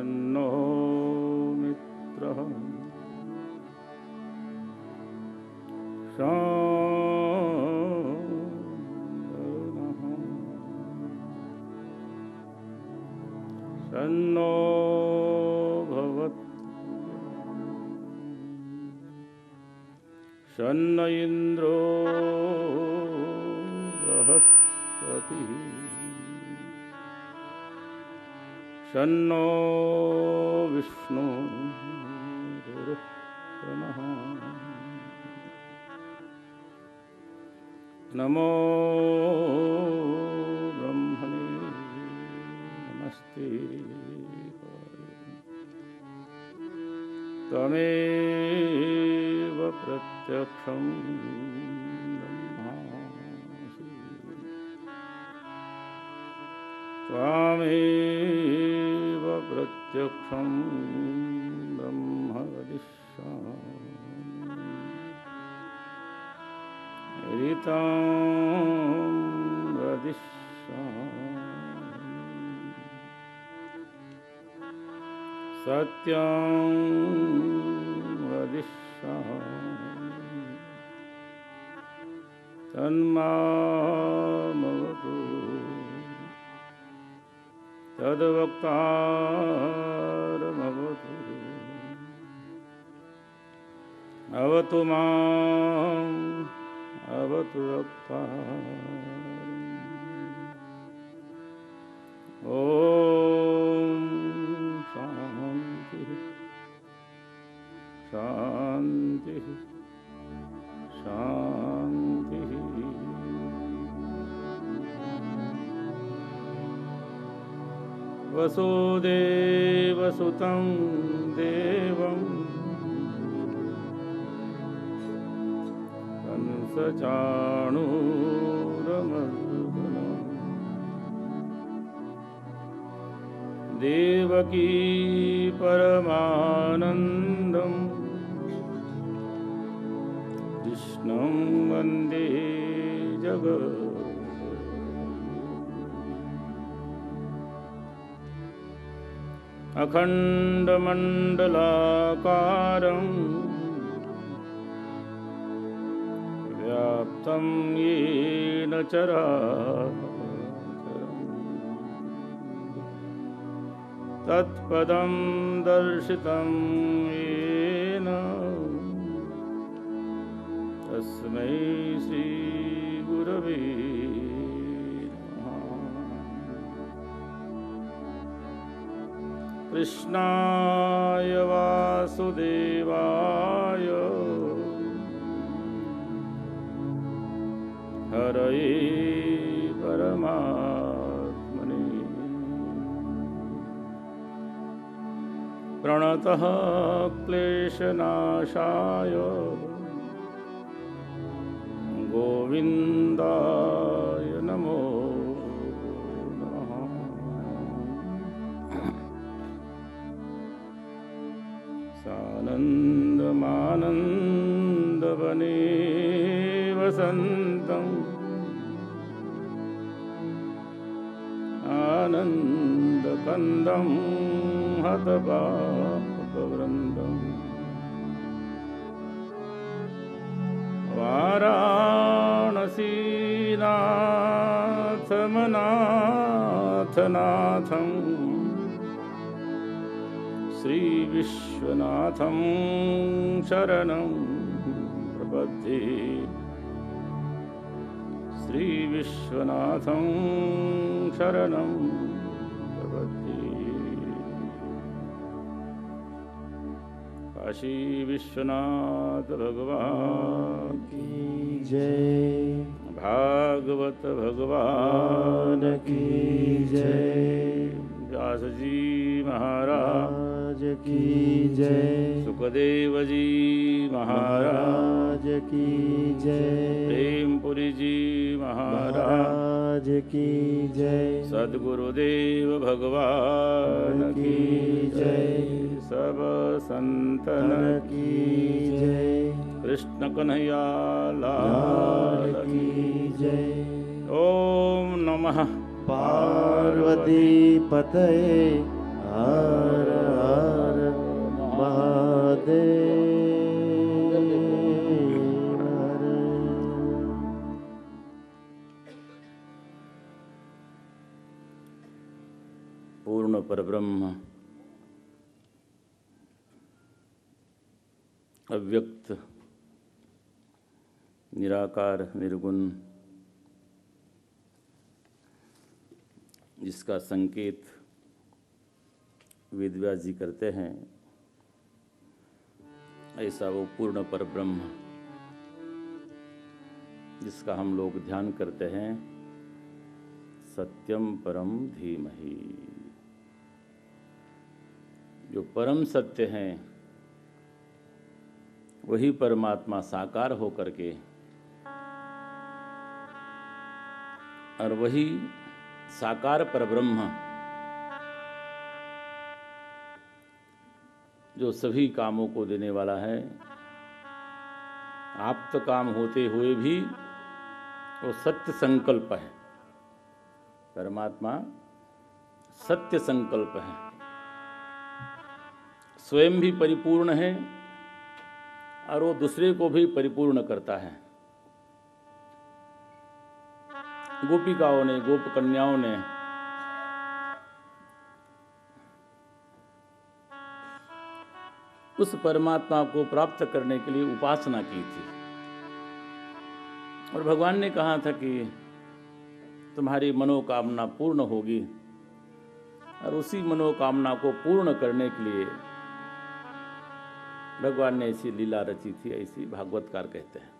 शन्नो मित्रः शन्नः शन्नो भवतु शन्न इन्द्रो बृहस्पतिः शन्नो विष्णुरुक्रमः नमो ब्रह्मणे नमस्ते त्वमेव प्रत्यक्षं ब्रह्मासि त्वमेव प्रत्यक्षं ब्रह्म वदिष्यामि ऋतं वदिष्यामि सत्यं वदिष्यामि तन्मामवतु तद्वक्तारमवतु अवतु माम् अवतु वक्तारम्। ॐ शान्ति शान्ति शान्ति। वसुदेवसुतं देवं कंसचाणूरमर्दनं देवकी परमानन्दं कृष्णं वन्दे जगत् अखण्डमण्डलाकारं व्याप्तं येन चराचरं तत्पदं दर्शितं येन तस्मै श्रीगुरवे कृष्णाय वासुदेवाय हरये परमात्मने प्रणतः क्लेशनाशाय गोविन्दाय नमो नमः। सानन्दमानन्दवने वसन्तं आनन्दकन्दं हतपापवृन्दं वाराणसीनाथमनाथनाथं श्रीविश्वनाथं शरणं प्रपद्ये श्रीविश्वनाथं शरणं प्रपद्ये। काशी विश्वनाथ भगवान की जय, भागवत भगवान की जय, व्यास जी महाराज की जय, सुखदेव जी महाराज की जय, प्रेमपुरी जी महाराज की जय, सद्गुरुदेव भगवान की जय, सब संतन की जय, कृष्ण कन्हैया लाल की जय। ओम नमः पार्वती पतये हर पूर्ण परब्रह्म अव्यक्त निराकार निर्गुण, जिसका संकेत वेदव्यास जी करते हैं, ऐसा वो पूर्ण परब्रह्म जिसका हम लोग ध्यान करते हैं, सत्यम परम धीमहि। जो परम सत्य हैं वही परमात्मा साकार होकर के और वही साकार परब्रह्म जो सभी कामों को देने वाला है, आप्त काम होते हुए भी वो सत्य संकल्प है। परमात्मा सत्य संकल्प है, स्वयं भी परिपूर्ण है और वो दूसरे को भी परिपूर्ण करता है। गोपिकाओं ने, गोप कन्याओं ने उस परमात्मा को प्राप्त करने के लिए उपासना की थी और भगवान ने कहा था कि तुम्हारी मनोकामना पूर्ण होगी, और उसी मनोकामना को पूर्ण करने के लिए भगवान ने ऐसी लीला रची थी, ऐसी भागवतकार कहते हैं।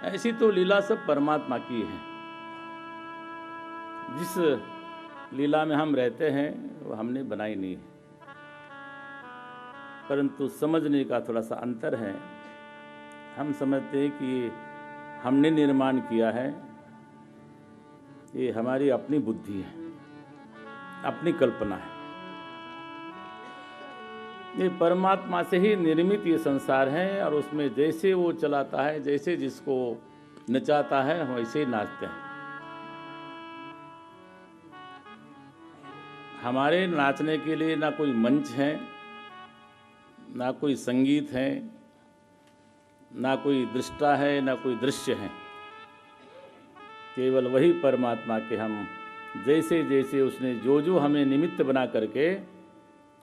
ऐसी तो लीला सब परमात्मा की है। जिस लीला में हम रहते हैं वो हमने बनाई नहीं है, परंतु समझने का थोड़ा सा अंतर है। हम समझते हैं कि हमने निर्माण किया है, ये हमारी अपनी बुद्धि है, अपनी कल्पना है। ये परमात्मा से ही निर्मित ये संसार है और उसमें जैसे वो चलाता है, जैसे जिसको नचाता है, हम वैसे ही नाचते हैं। हमारे नाचने के लिए ना कोई मंच है, ना कोई संगीत है, ना कोई दृष्टा है, ना कोई दृश्य है। केवल वही परमात्मा के हम जैसे जैसे उसने जो जो हमें निमित्त बना करके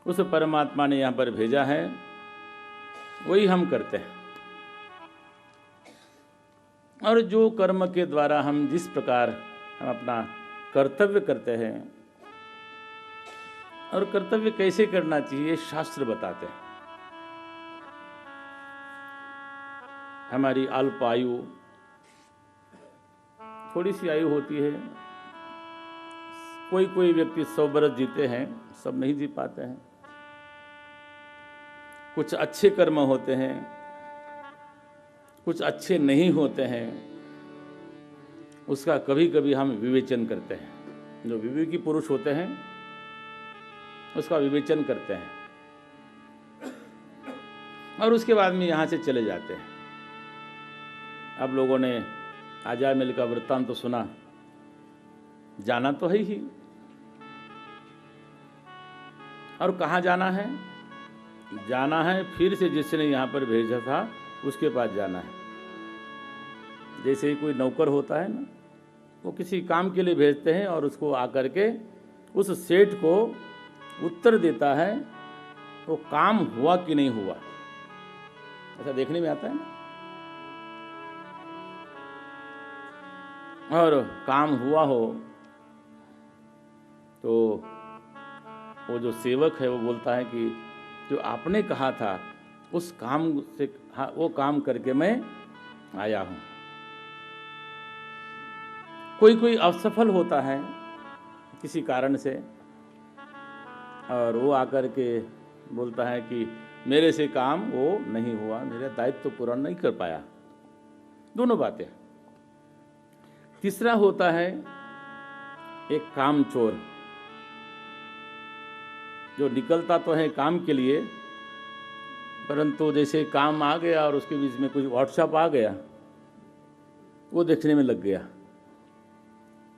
उस परमात्मा ने यहाँ पर भेजा है, वही हम करते हैं। और जो कर्म के द्वारा हम जिस प्रकार हम अपना कर्तव्य करते हैं, और कर्तव्य कैसे करना चाहिए शास्त्र बताते हैं। हमारी अल्प आयु, थोड़ी सी आयु होती है, कोई कोई व्यक्ति 100 बरस जीते हैं, सब नहीं जी पाते हैं। कुछ अच्छे कर्म होते हैं, कुछ अच्छे नहीं होते हैं, उसका कभी कभी हम विवेचन करते हैं। जो विवेकी पुरुष होते हैं उसका विवेचन करते हैं और उसके बाद में यहाँ से चले जाते हैं। अब लोगों ने अजामिल का वृत्तांत तो सुना, जाना तो है ही, और कहाँ जाना है? जाना है फिर से जिसने यहाँ पर भेजा था उसके पास जाना है। जैसे ही कोई नौकर होता है ना, वो किसी काम के लिए भेजते हैं और उसको आकर के उस सेठ को उत्तर देता है वो काम हुआ कि नहीं हुआ। ऐसा देखने में आता है ना। और काम हुआ हो तो वो जो सेवक है वो बोलता है कि जो आपने कहा था उस काम से, हाँ, वो काम करके मैं आया हूँ। कोई कोई असफल होता है किसी कारण से और वो आकर के बोलता है कि मेरे से काम वो नहीं हुआ, मेरा दायित्व तो पूरा नहीं कर पाया। दोनों बातें। तीसरा होता है एक कामचोर, जो निकलता तो है काम के लिए, परंतु जैसे काम आ गया और उसके बीच में कुछ व्हाट्सएप आ गया, वो देखने में लग गया।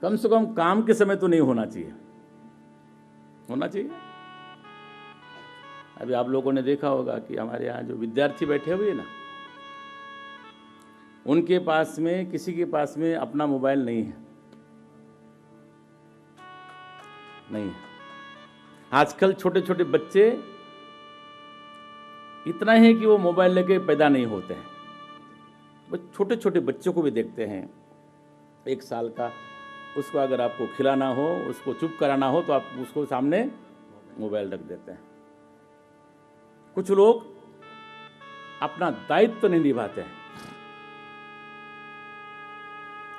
कम से कम काम के समय तो नहीं होना चाहिए, होना चाहिए। अभी आप लोगों ने देखा होगा कि हमारे यहाँ जो विद्यार्थी बैठे हुए हैं ना, उनके पास में, किसी के पास में अपना मोबाइल नहीं है, नहीं है। आजकल छोटे छोटे बच्चे इतना है कि वो मोबाइल लेके पैदा नहीं होते हैं। वो छोटे छोटे बच्चों को भी देखते हैं, 1 साल का, उसको अगर आपको खिलाना हो, उसको चुप कराना हो, तो आप उसको सामने मोबाइल रख देते हैं। कुछ लोग अपना दायित्व नहीं निभाते हैं।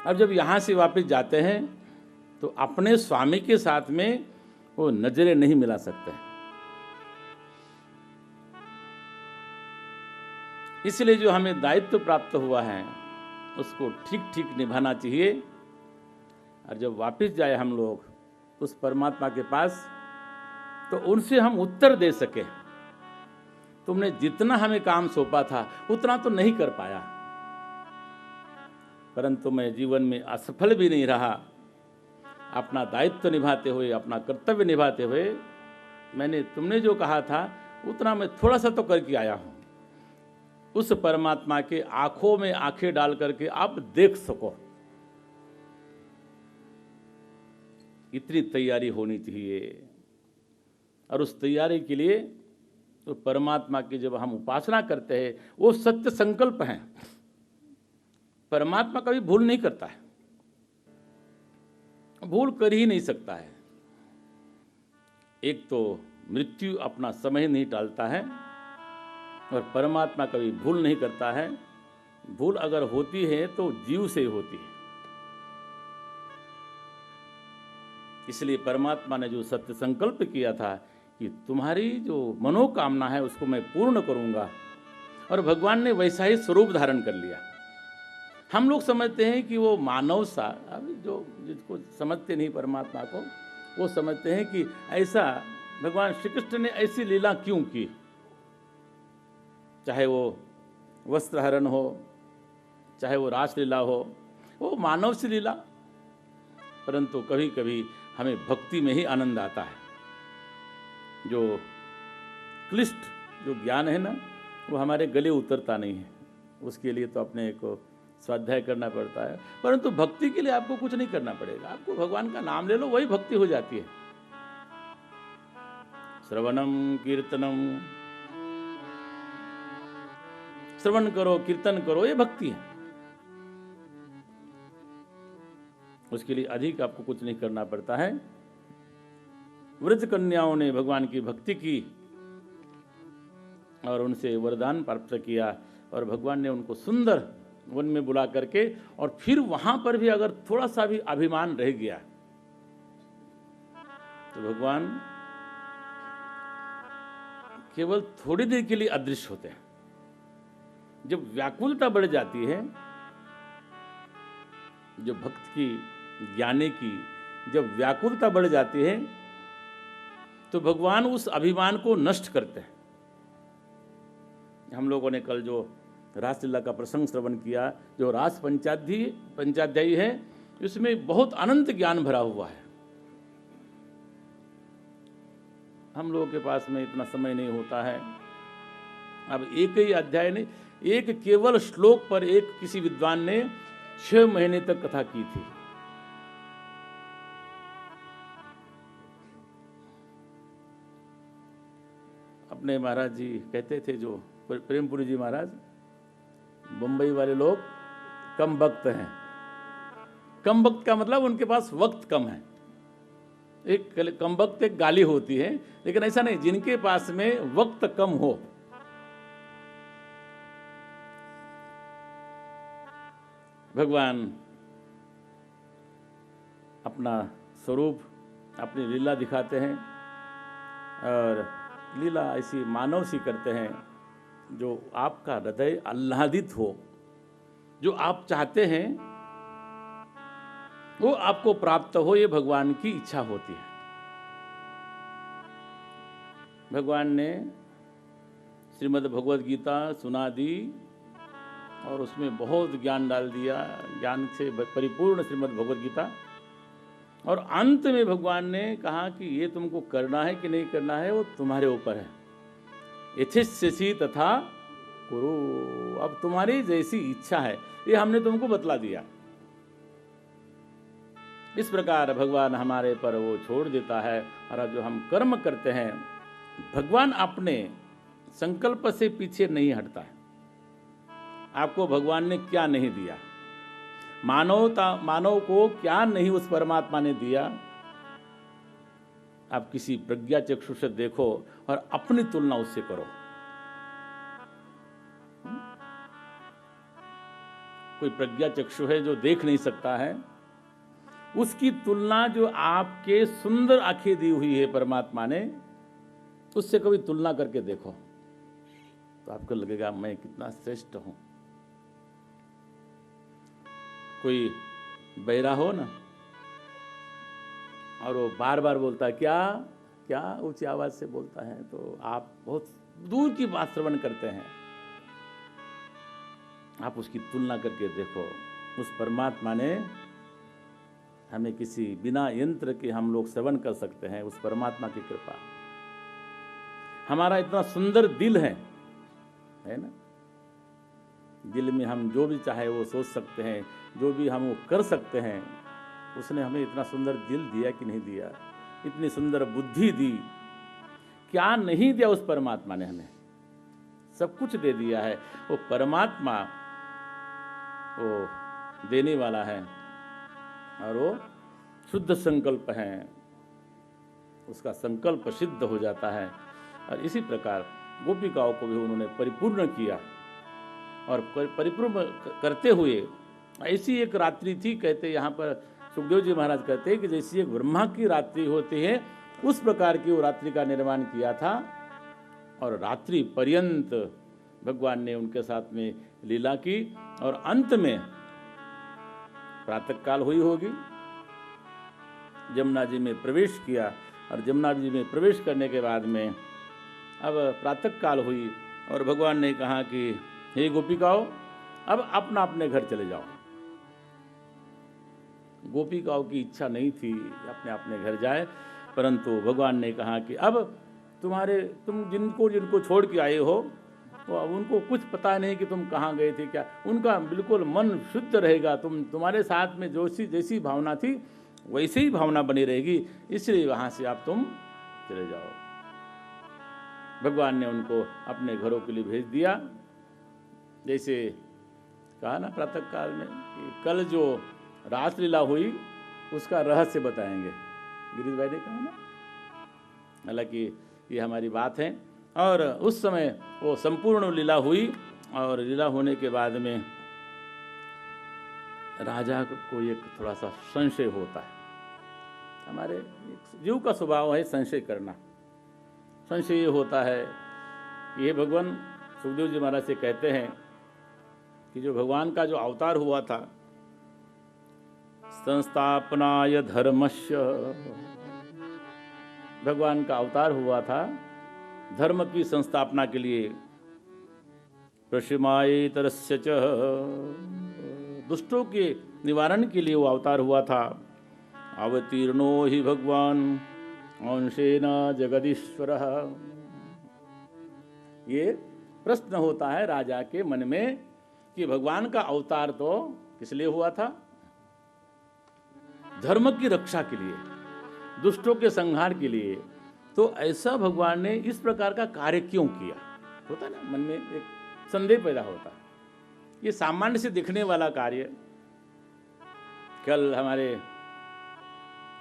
अब जब यहाँ से वापस जाते हैं तो अपने स्वामी के साथ में वो नजरें नहीं मिला सकते हैं। इसलिए जो हमें दायित्व प्राप्त हुआ है उसको ठीक ठीक निभाना चाहिए। और जब वापस जाए हम लोग उस परमात्मा के पास, तो उनसे हम उत्तर दे सके, तुमने जितना हमें काम सौंपा था उतना तो नहीं कर पाया, परंतु मैं जीवन में असफल भी नहीं रहा। अपना दायित्व निभाते हुए, अपना कर्तव्य निभाते हुए, मैंने तुमने जो कहा था उतना मैं थोड़ा सा तो करके आया हूं। उस परमात्मा के आंखों में आंखें डाल करके आप देख सको, इतनी तैयारी होनी चाहिए। और उस तैयारी के लिए तो परमात्मा की जब हम उपासना करते हैं, वो सत्य संकल्प हैं। परमात्मा कभी भूल नहीं करता है, भूल कर ही नहीं सकता है। एक तो मृत्यु अपना समय नहीं टालता है, और परमात्मा कभी भूल नहीं करता है। भूल अगर होती है तो जीव से होती है। इसलिए परमात्मा ने जो सत्य संकल्प किया था कि तुम्हारी जो मनोकामना है उसको मैं पूर्ण करूंगा, और भगवान ने वैसा ही स्वरूप धारण कर लिया। हम लोग समझते हैं कि वो मानव सा, अभी जो जिसको समझते नहीं परमात्मा को, वो समझते हैं कि ऐसा भगवान श्री कृष्ण ने ऐसी लीला क्यों की। चाहे वो वस्त्रहरण हो, चाहे वो रासलीला हो, वो मानव सी लीला। परंतु कभी कभी हमें भक्ति में ही आनंद आता है। जो क्लिष्ट जो ज्ञान है ना, वो हमारे गले उतरता नहीं है। उसके लिए तो अपने को स्वाध्याय करना पड़ता है। परंतु भक्ति के लिए आपको कुछ नहीं करना पड़ेगा। आपको भगवान का नाम ले लो, वही भक्ति हो जाती है। श्रवणम कीर्तनम, श्रवण करो, कीर्तन करो, ये भक्ति है। उसके लिए अधिक आपको कुछ नहीं करना पड़ता है। व्रज कन्याओं ने भगवान की भक्ति की और उनसे वरदान प्राप्त किया, और भगवान ने उनको सुंदर वन में बुला करके, और फिर वहां पर भी अगर थोड़ा सा भी अभिमान रह गया तो भगवान केवल थोड़ी देर के लिए अदृश्य होते हैं। जब व्याकुलता बढ़ जाती है, जो भक्त की, ज्ञानी की जब व्याकुलता बढ़ जाती है, तो भगवान उस अभिमान को नष्ट करते हैं। हम लोगों ने कल जो रासलीला का प्रसंग श्रवण किया, जो रास पंचाध्यायी है, इसमें बहुत अनंत ज्ञान भरा हुआ है। हम लोगों के पास में इतना समय नहीं होता है। अब एक ही अध्याय नहीं, एक केवल श्लोक पर एक किसी विद्वान ने 6 महीने तक कथा की थी। अपने महाराज जी कहते थे, जो प्रेमपुरी जी महाराज, बंबई वाले लोग कम वक्त हैं। कम वक्त का मतलब उनके पास वक्त कम है। एक कम वक्त एक गाली होती है, लेकिन ऐसा नहीं, जिनके पास में वक्त कम हो। भगवान अपना स्वरूप, अपनी लीला दिखाते हैं, और लीला ऐसी मानव सी करते हैं जो आपका हृदय आह्लादित हो। जो आप चाहते हैं वो आपको प्राप्त हो, ये भगवान की इच्छा होती है। भगवान ने श्रीमद् भगवद गीता सुना दी और उसमें बहुत ज्ञान डाल दिया, ज्ञान से परिपूर्ण श्रीमद् भगवद गीता। और अंत में भगवान ने कहा कि ये तुमको करना है कि नहीं करना है, वो तुम्हारे ऊपर है। यथेच्छसि तथा कुरु। अब तुम्हारी जैसी इच्छा है ये हमने तुमको बतला दिया। इस प्रकार भगवान हमारे पर वो छोड़ देता है। और अब जो हम कर्म करते हैं, भगवान अपने संकल्प से पीछे नहीं हटता है। आपको भगवान ने क्या नहीं दिया, मानव को क्या नहीं उस परमात्मा ने दिया, आप किसी प्रज्ञा चक्षु से देखो और अपनी तुलना उससे करो। कोई प्रज्ञा चक्षु है जो देख नहीं सकता है, उसकी तुलना जो आपके सुंदर आंखें दी हुई है परमात्मा ने, उससे कभी तुलना करके देखो तो आपको लगेगा मैं कितना श्रेष्ठ हूं। कोई बहरा हो ना और वो बार बार बोलता है क्या क्या, ऊंची आवाज से बोलता है, तो आप बहुत दूर की बात श्रवण करते हैं। आप उसकी तुलना करके देखो, उस परमात्मा ने हमें किसी बिना यंत्र के हम लोग श्रवण कर सकते हैं, उस परमात्मा की कृपा। हमारा इतना सुंदर दिल है ना, दिल में हम जो भी चाहे वो सोच सकते हैं, जो भी हम वो कर सकते हैं। उसने हमें इतना सुंदर दिल दिया कि नहीं दिया, इतनी सुंदर बुद्धि दी, क्या नहीं दिया उस परमात्मा ने हमें, सब कुछ दे दिया है। वो परमात्मा वो देने वाला है और वो शुद्ध संकल्प है, उसका संकल्प सिद्ध हो जाता है। और इसी प्रकार गोपिकाओं को भी उन्होंने परिपूर्ण किया और परिपूर्ण करते हुए ऐसी एक रात्रि थी, कहते यहाँ पर सुखदेव जी महाराज कहते हैं कि जैसी एक ब्रह्मा की रात्रि होती है उस प्रकार की वो रात्रि का निर्माण किया था। और रात्रि पर्यंत भगवान ने उनके साथ में लीला की और अंत में प्रातः काल हुई होगी, जमुना जी में प्रवेश किया और जमुना जी में प्रवेश करने के बाद में अब प्रातः काल हुई और भगवान ने कहा कि हे गोपिकाओं, अब अपना अपने घर चले जाओ। गोपिकाओं की इच्छा नहीं थी अपने अपने घर जाए, परंतु भगवान ने कहा कि अब तुम जिनको छोड़ के आए हो तो अब उनको कुछ पता नहीं कि तुम कहाँ गए थे क्या, उनका बिल्कुल मन शुद्ध रहेगा, तुम्हारे साथ में जैसी भावना थी वैसे ही भावना बनी रहेगी, इसलिए वहाँ से आप तुम चले जाओ। भगवान ने उनको अपने घरों के लिए भेज दिया। जैसे कहा ना प्रातः काल में कि कल जो रासलीला हुई उसका रहस्य बताएंगे, गिरीश भाई ने कहा ना, हालांकि ये हमारी बात है। और उस समय वो संपूर्ण लीला हुई और लीला होने के बाद में राजा को एक थोड़ा सा संशय होता है। हमारे जीव का स्वभाव है संशय करना। संशय ये होता है कि ये भगवान सुखदेव जी महाराज से कहते हैं कि जो भगवान का जो अवतार हुआ था, संस्थापनाय धर्मस्य, भगवान का अवतार हुआ था धर्म की संस्थापना के लिए, प्रशमाय तरस्य च, दुष्टों के निवारण के लिए वो अवतार हुआ था। अवतीर्णो ही भगवान अंशेन जगदीश्वरः। ये प्रश्न होता है राजा के मन में कि भगवान का अवतार तो किस लिए हुआ था? धर्म की रक्षा के लिए, दुष्टों के संहार के लिए। तो ऐसा भगवान ने इस प्रकार का कार्य क्यों किया? होता है ना, मन में एक संदेह पैदा होता है। ये सामान्य से दिखने वाला कार्य, कल हमारे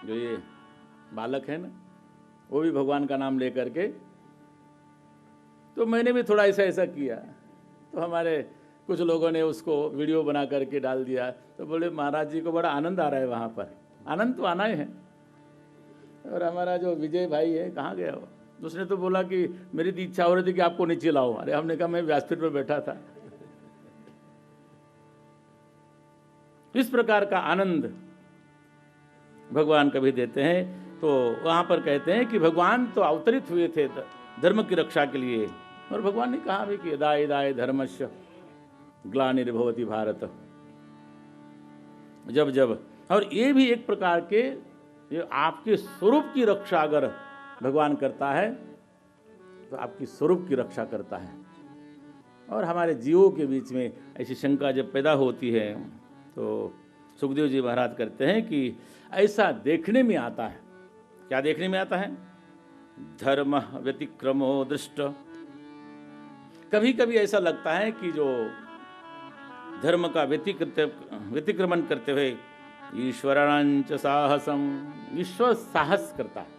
जो ये बालक है ना, वो भी भगवान का नाम लेकर के, तो मैंने भी थोड़ा ऐसा किया, तो हमारे कुछ लोगों ने उसको वीडियो बना करके डाल दिया। तो बोले महाराज जी को बड़ा आनंद आ रहा है वहाँ पर। आनंद तो आना ही है। और हमारा जो विजय भाई है, कहाँ गया वो? उसने तो बोला कि मेरी तो इच्छा हो रही थी कि आपको नीचे लाओ। अरे हमने कहा मैं व्यासपीठ पर बैठा था। इस प्रकार का आनंद भगवान कभी देते हैं। तो वहाँ पर कहते हैं कि भगवान तो अवतरित हुए थे धर्म की रक्षा के लिए, और भगवान ने कहा भी कि यदा यदा धर्मस्य ग्लानिर्भवति भारत, जब जब, और ये भी एक प्रकार के ये आपके स्वरूप की रक्षा अगर भगवान करता है तो आपकी स्वरूप की रक्षा करता है। और हमारे जीवों के बीच में ऐसी शंका जब पैदा होती है तो सुखदेव जी महाराज कहते हैं कि ऐसा देखने में आता है। क्या देखने में आता है? धर्म व्यतिक्रमो दृष्ट। कभी कभी ऐसा लगता है कि जो धर्म का व्यतिक्रमण करते हुए ईश्वरांच साहसम, ईश्वर साहस करता है।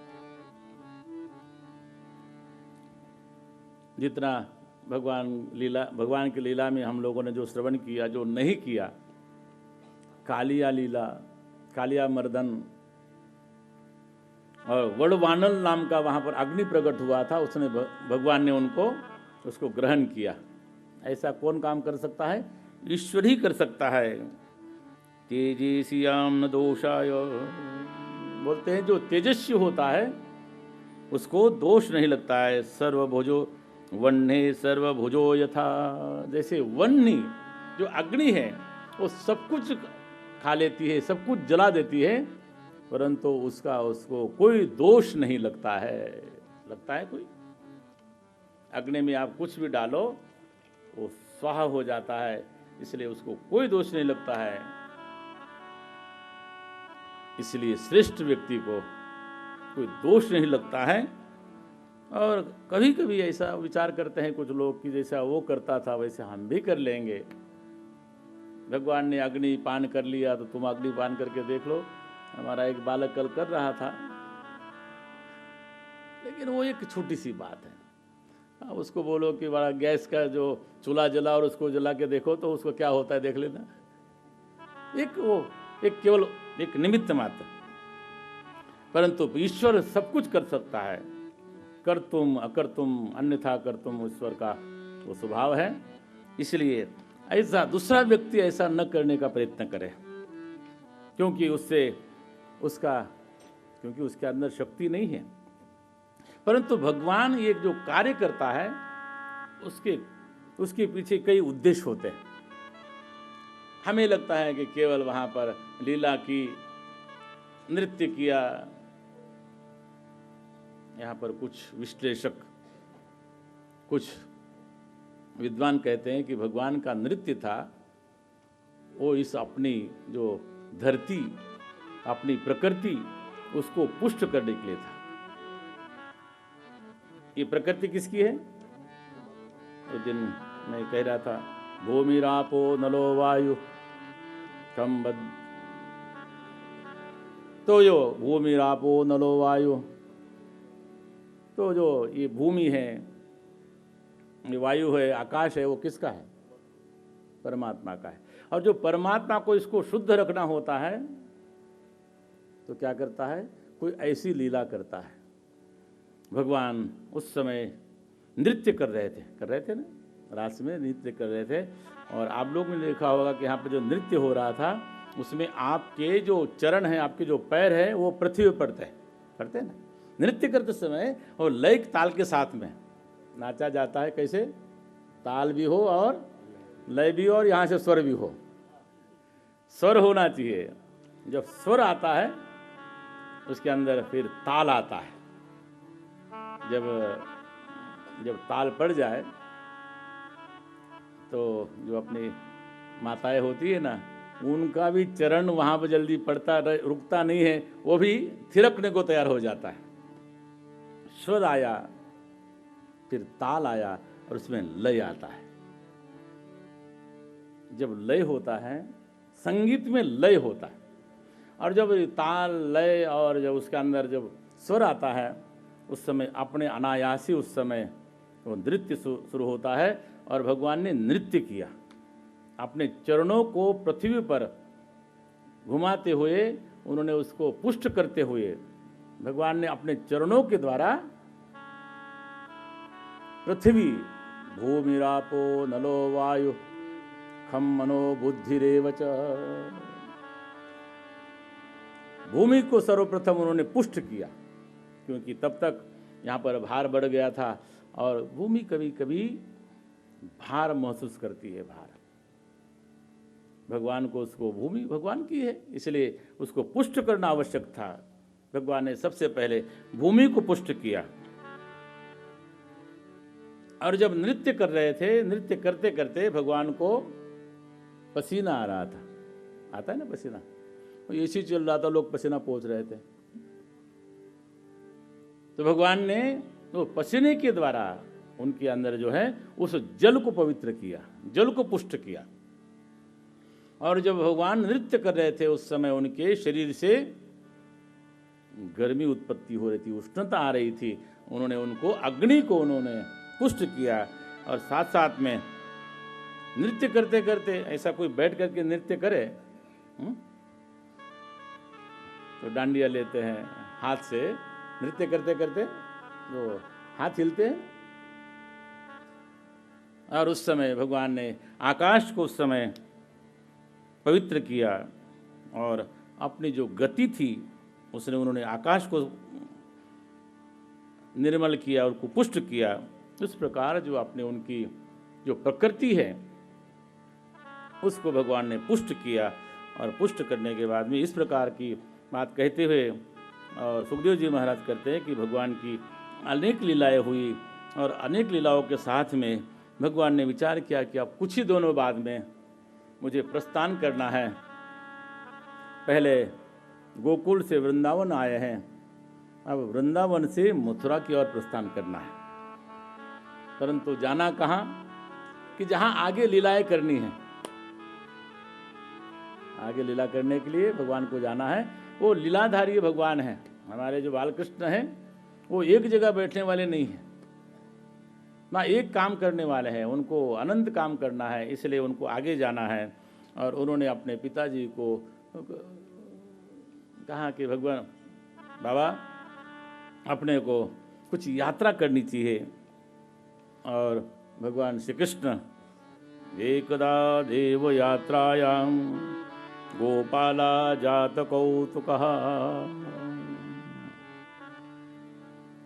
जितना भगवान की लीला में हम लोगों ने जो श्रवण किया, जो नहीं किया, कालिया लीला, कालिया मर्दन और वड़वानल नाम का वहाँ पर अग्नि प्रकट हुआ था, उसने भगवान ने उसको ग्रहण किया। ऐसा कौन काम कर सकता है? ईश्वर ही कर सकता है। तेजस्याम न दोषाय, बोलते हैं जो तेजस्वी होता है उसको दोष नहीं लगता है। सर्वभुजो वन्ने सर्वभुजो यथा, जैसे वन्नी जो अग्नि है वो सब कुछ खा लेती है, सब कुछ जला देती है, परंतु उसको कोई दोष नहीं लगता है। लगता है कोई? अग्नि में आप कुछ भी डालो वो स्वाहा हो जाता है, इसलिए उसको कोई दोष नहीं लगता है। इसलिए श्रेष्ठ व्यक्ति को कोई दोष नहीं लगता है। और कभी कभी ऐसा विचार करते हैं कुछ लोग कि जैसा वो करता था वैसे हम भी कर लेंगे। भगवान ने अग्नि पान कर लिया तो तुम अग्नि पान करके देख लो। हमारा एक बालक कल कर रहा था, लेकिन वो एक छोटी सी बात है। उसको बोलो कि बड़ा गैस का जो चूल्हा जला और उसको जला के देखो तो उसको क्या होता है देख लेना। एक केवल एक निमित्त मात्र, परंतु ईश्वर सब कुछ कर सकता है। कर तुम अकर तुम अन्यथा कर तुम, ईश्वर का वो स्वभाव है। इसलिए ऐसा दूसरा व्यक्ति ऐसा न करने का प्रयत्न करे, क्योंकि उसके अंदर शक्ति नहीं है। परंतु भगवान ये जो कार्य करता है उसके पीछे कई उद्देश्य होते हैं। हमें लगता है कि केवल वहाँ पर लीला की, नृत्य किया। यहाँ पर कुछ विश्लेषक, कुछ विद्वान कहते हैं कि भगवान का नृत्य था वो इस अपनी जो धरती, अपनी प्रकृति, उसको पुष्ट करने के लिए था। ये प्रकृति किसकी है? उस दिन मैं कह रहा था, भूमिरापो नलो वायु खम बद, तो जो भूमिरापो नलो वायु, तो जो ये भूमि है, ये वायु है, आकाश है, वो किसका है? परमात्मा का है। और जो परमात्मा को इसको शुद्ध रखना होता है तो क्या करता है? कोई ऐसी लीला करता है। भगवान उस समय नृत्य कर रहे थे ना, रास में नृत्य कर रहे थे। और आप लोग ने देखा होगा कि यहाँ पर जो नृत्य हो रहा था उसमें आपके जो चरण हैं, आपके जो पैर हैं, वो पृथ्वी पर पड़ते हैं ना। नृत्य करते समय और लय ताल के साथ में नाचा जाता है। कैसे? ताल भी हो और लय भी हो और यहाँ से स्वर भी हो। स्वर होना चाहिए। जब स्वर आता है उसके अंदर फिर ताल आता है। जब ताल पड़ जाए तो जो अपनी माताएं होती है ना, उनका भी चरण वहाँ पर जल्दी पड़ता रुकता नहीं है, वो भी थिरकने को तैयार हो जाता है। स्वर आया, फिर ताल आया और उसमें लय आता है। जब लय होता है, संगीत में लय होता है, और जब ताल लय और जब उसके अंदर जब स्वर आता है उस समय अपने अनायासी उस समय वो नृत्य शुरू होता है। और भगवान ने नृत्य किया, अपने चरणों को पृथ्वी पर घुमाते हुए, उन्होंने उसको पुष्ट करते हुए भगवान ने अपने चरणों के द्वारा पृथ्वी, भूमिरापो नलो वायु खम मनो बुद्धिरेव च, भूमि को सर्वप्रथम उन्होंने पुष्ट किया, क्योंकि तब तक यहाँ पर भार बढ़ गया था। और भूमि कभी कभी भार महसूस करती है। भार भगवान को, उसको भूमि भगवान की है, इसलिए उसको पुष्ट करना आवश्यक था। भगवान ने सबसे पहले भूमि को पुष्ट किया। और जब नृत्य कर रहे थे, नृत्य करते करते भगवान को पसीना आ रहा था। आता है ना पसीना, तो एसी चल रहा था, लोग पसीना पोंछ रहे थे। तो भगवान ने तो पसीने के द्वारा उनके अंदर जो है उस जल को पवित्र किया, जल को पुष्ट किया। और जब भगवान नृत्य कर रहे थे उस समय उनके शरीर से गर्मी उत्पत्ति हो रही थी, उष्णता आ रही थी। उन्होंने उनको अग्नि को उन्होंने पुष्ट किया। और साथ साथ में नृत्य करते करते, ऐसा कोई बैठ करके नृत्य करे तो डांडिया लेते हैं हाथ से, नृत्य करते करते तो हाथ हिलते हैं। और उस समय भगवान ने आकाश को उस समय पवित्र किया और अपनी जो गति थी उसने उन्होंने आकाश को निर्मल किया और कुपुष्ट किया। इस प्रकार जो आपने उनकी जो प्रकृति है उसको भगवान ने पुष्ट किया। और पुष्ट करने के बाद में इस प्रकार की बात कहते हुए और सुखदेव जी महाराज कहते हैं कि भगवान की अनेक लीलाएं हुई और अनेक लीलाओं के साथ में भगवान ने विचार किया कि अब कुछ ही दोनों बाद में मुझे प्रस्थान करना है। पहले गोकुल से वृंदावन आए हैं, अब वृंदावन से मथुरा की ओर प्रस्थान करना है। परंतु जाना कहाँ कि जहाँ आगे लीलाएं करनी है, आगे लीला करने के लिए भगवान को जाना है। वो लीलाधारी भगवान है। हमारे जो बालकृष्ण हैं वो एक जगह बैठने वाले नहीं हैं, ना एक काम करने वाले हैं, उनको अनंत काम करना है, इसलिए उनको आगे जाना है। और उन्होंने अपने पिताजी को कहा कि भगवान बाबा अपने को कुछ यात्रा करनी चाहिए। और भगवान श्री कृष्ण एकदा देव यात्रायाम गोपाला जात कौतुकः।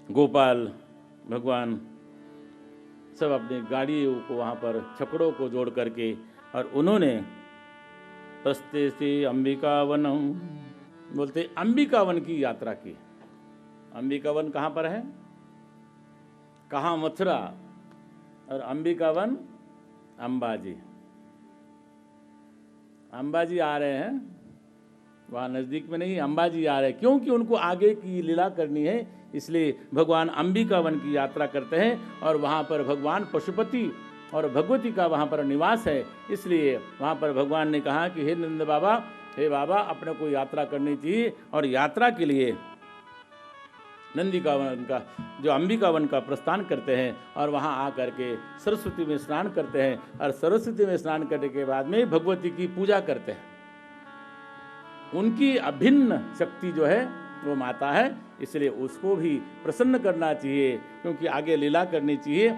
गोपाल भगवान सब अपनी गाड़ियों को वहाँ पर छकड़ों को जोड़ करके और उन्होंने प्रस्ते से अंबिकावनम बोलते अंबिकावन की यात्रा की। अंबिकावन कहाँ पर है? कहाँ? मथुरा। और अंबिकावन अंबाजी, अंबाजी आ रहे हैं, वहाँ नज़दीक में नहीं, अंबाजी आ रहे हैं, क्योंकि उनको आगे की लीला करनी है। इसलिए भगवान अंबिकावन की यात्रा करते हैं और वहाँ पर भगवान पशुपति और भगवती का वहाँ पर निवास है। इसलिए वहाँ पर भगवान ने कहा कि हे नंद बाबा, हे बाबा अपने को यात्रा करनी चाहिए। और यात्रा के लिए नंदिकावन का जो अंबिकावन का प्रस्थान करते हैं और वहाँ आकर के सरस्वती में स्नान करते हैं। और सरस्वती में स्नान करने के बाद में भगवती की पूजा करते हैं। उनकी अभिन्न शक्ति जो है वो माता है, इसलिए उसको भी प्रसन्न करना चाहिए, क्योंकि आगे लीला करनी चाहिए।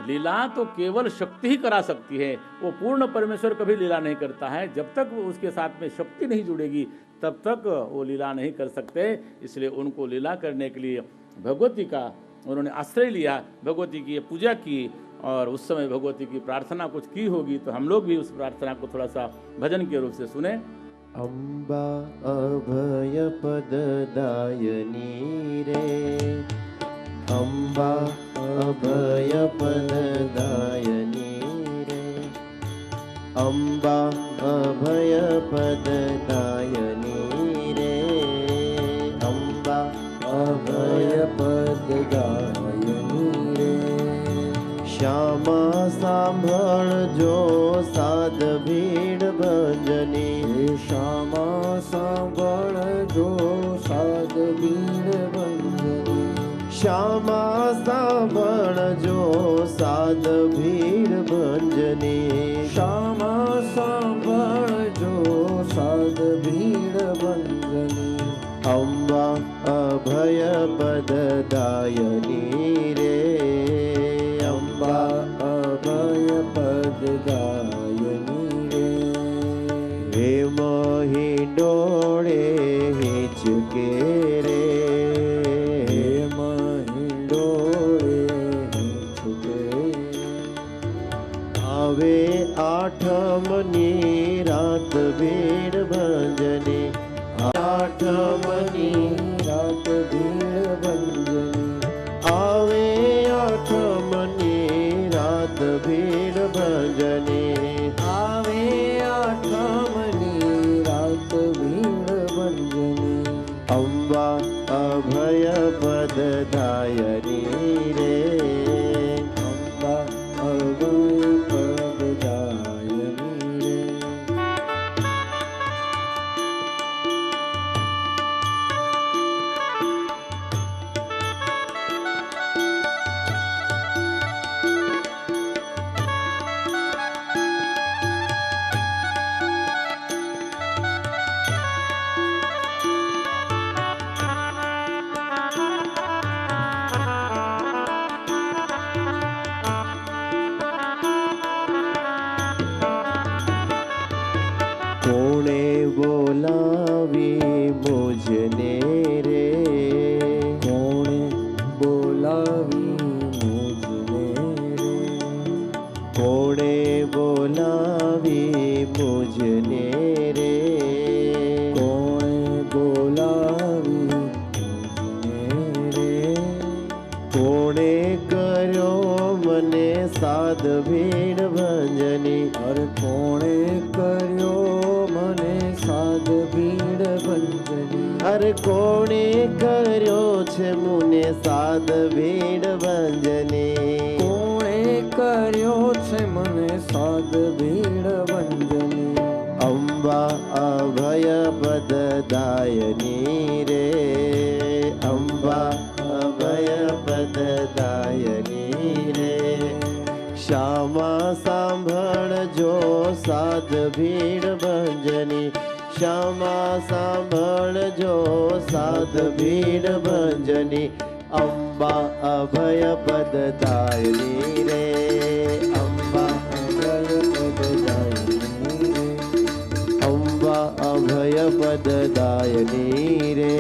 लीला तो केवल शक्ति ही करा सकती है, वो पूर्ण परमेश्वर कभी लीला नहीं करता है। जब तक वो उसके साथ में शक्ति नहीं जुड़ेगी तब तक वो लीला नहीं कर सकते। इसलिए उनको लीला करने के लिए भगवती का उन्होंने आश्रय लिया, भगवती की पूजा की। और उस समय भगवती की प्रार्थना कुछ की होगी, तो हम लोग भी उस प्रार्थना को थोड़ा सा भजन के रूप से सुने। अम्बा अभय पददायिनी रे, अम्बा अभय पददायिनी रे, अम्बा अभय पददायिनी रे, अम्बा अभय पददायिनी रे। श्यामा सांभळजो साध भीड़ भजनी, श्यामा सांभळजो साध भीड़ भजनी, श्यामा सांभळजो साध भीड़ भजनी, श्यामा सांभळजो साध भीड़ भजनी। अम्बा अभय पददायिनी रे, अम्बा अभय पददायिनी रे। हे मोहि डोळे हिचके रे, हे मोहि डोळे हिचके। आवे आठमनी रात भीड़ भजनी, आठमनी रात भीड़ भजनी। आवे आठ पददायिनी रे अम्बा अभय पददायिनी रे। कोणे बोलावी मुझने रे कोणे बोलावी मुझने रे। कोणे बोलावी मुझने रे कोणे बोलावी मुझने रे। कोणे कर्यो मने साध भीड़ भंजनी अरे कोणे कर्यो मने साध भीड़ भंजनी। अरे कोणे कर्यो छे मुने साध भीड़ भंजनी कोणे कर्यो छे मने साध भीड़ भंजनी। अम्बा अभय पददायिनी रे अम्बा अभय पददायिनी रे श्यामा सांभळजो साध भीड़ भंजनी श्यामा सांभळजो साध भीड़ भंजनी अम्बा अभय पददायिनी रे अम्बा अभय पददायिनी रे। अम्बा अभय पददायिनी रे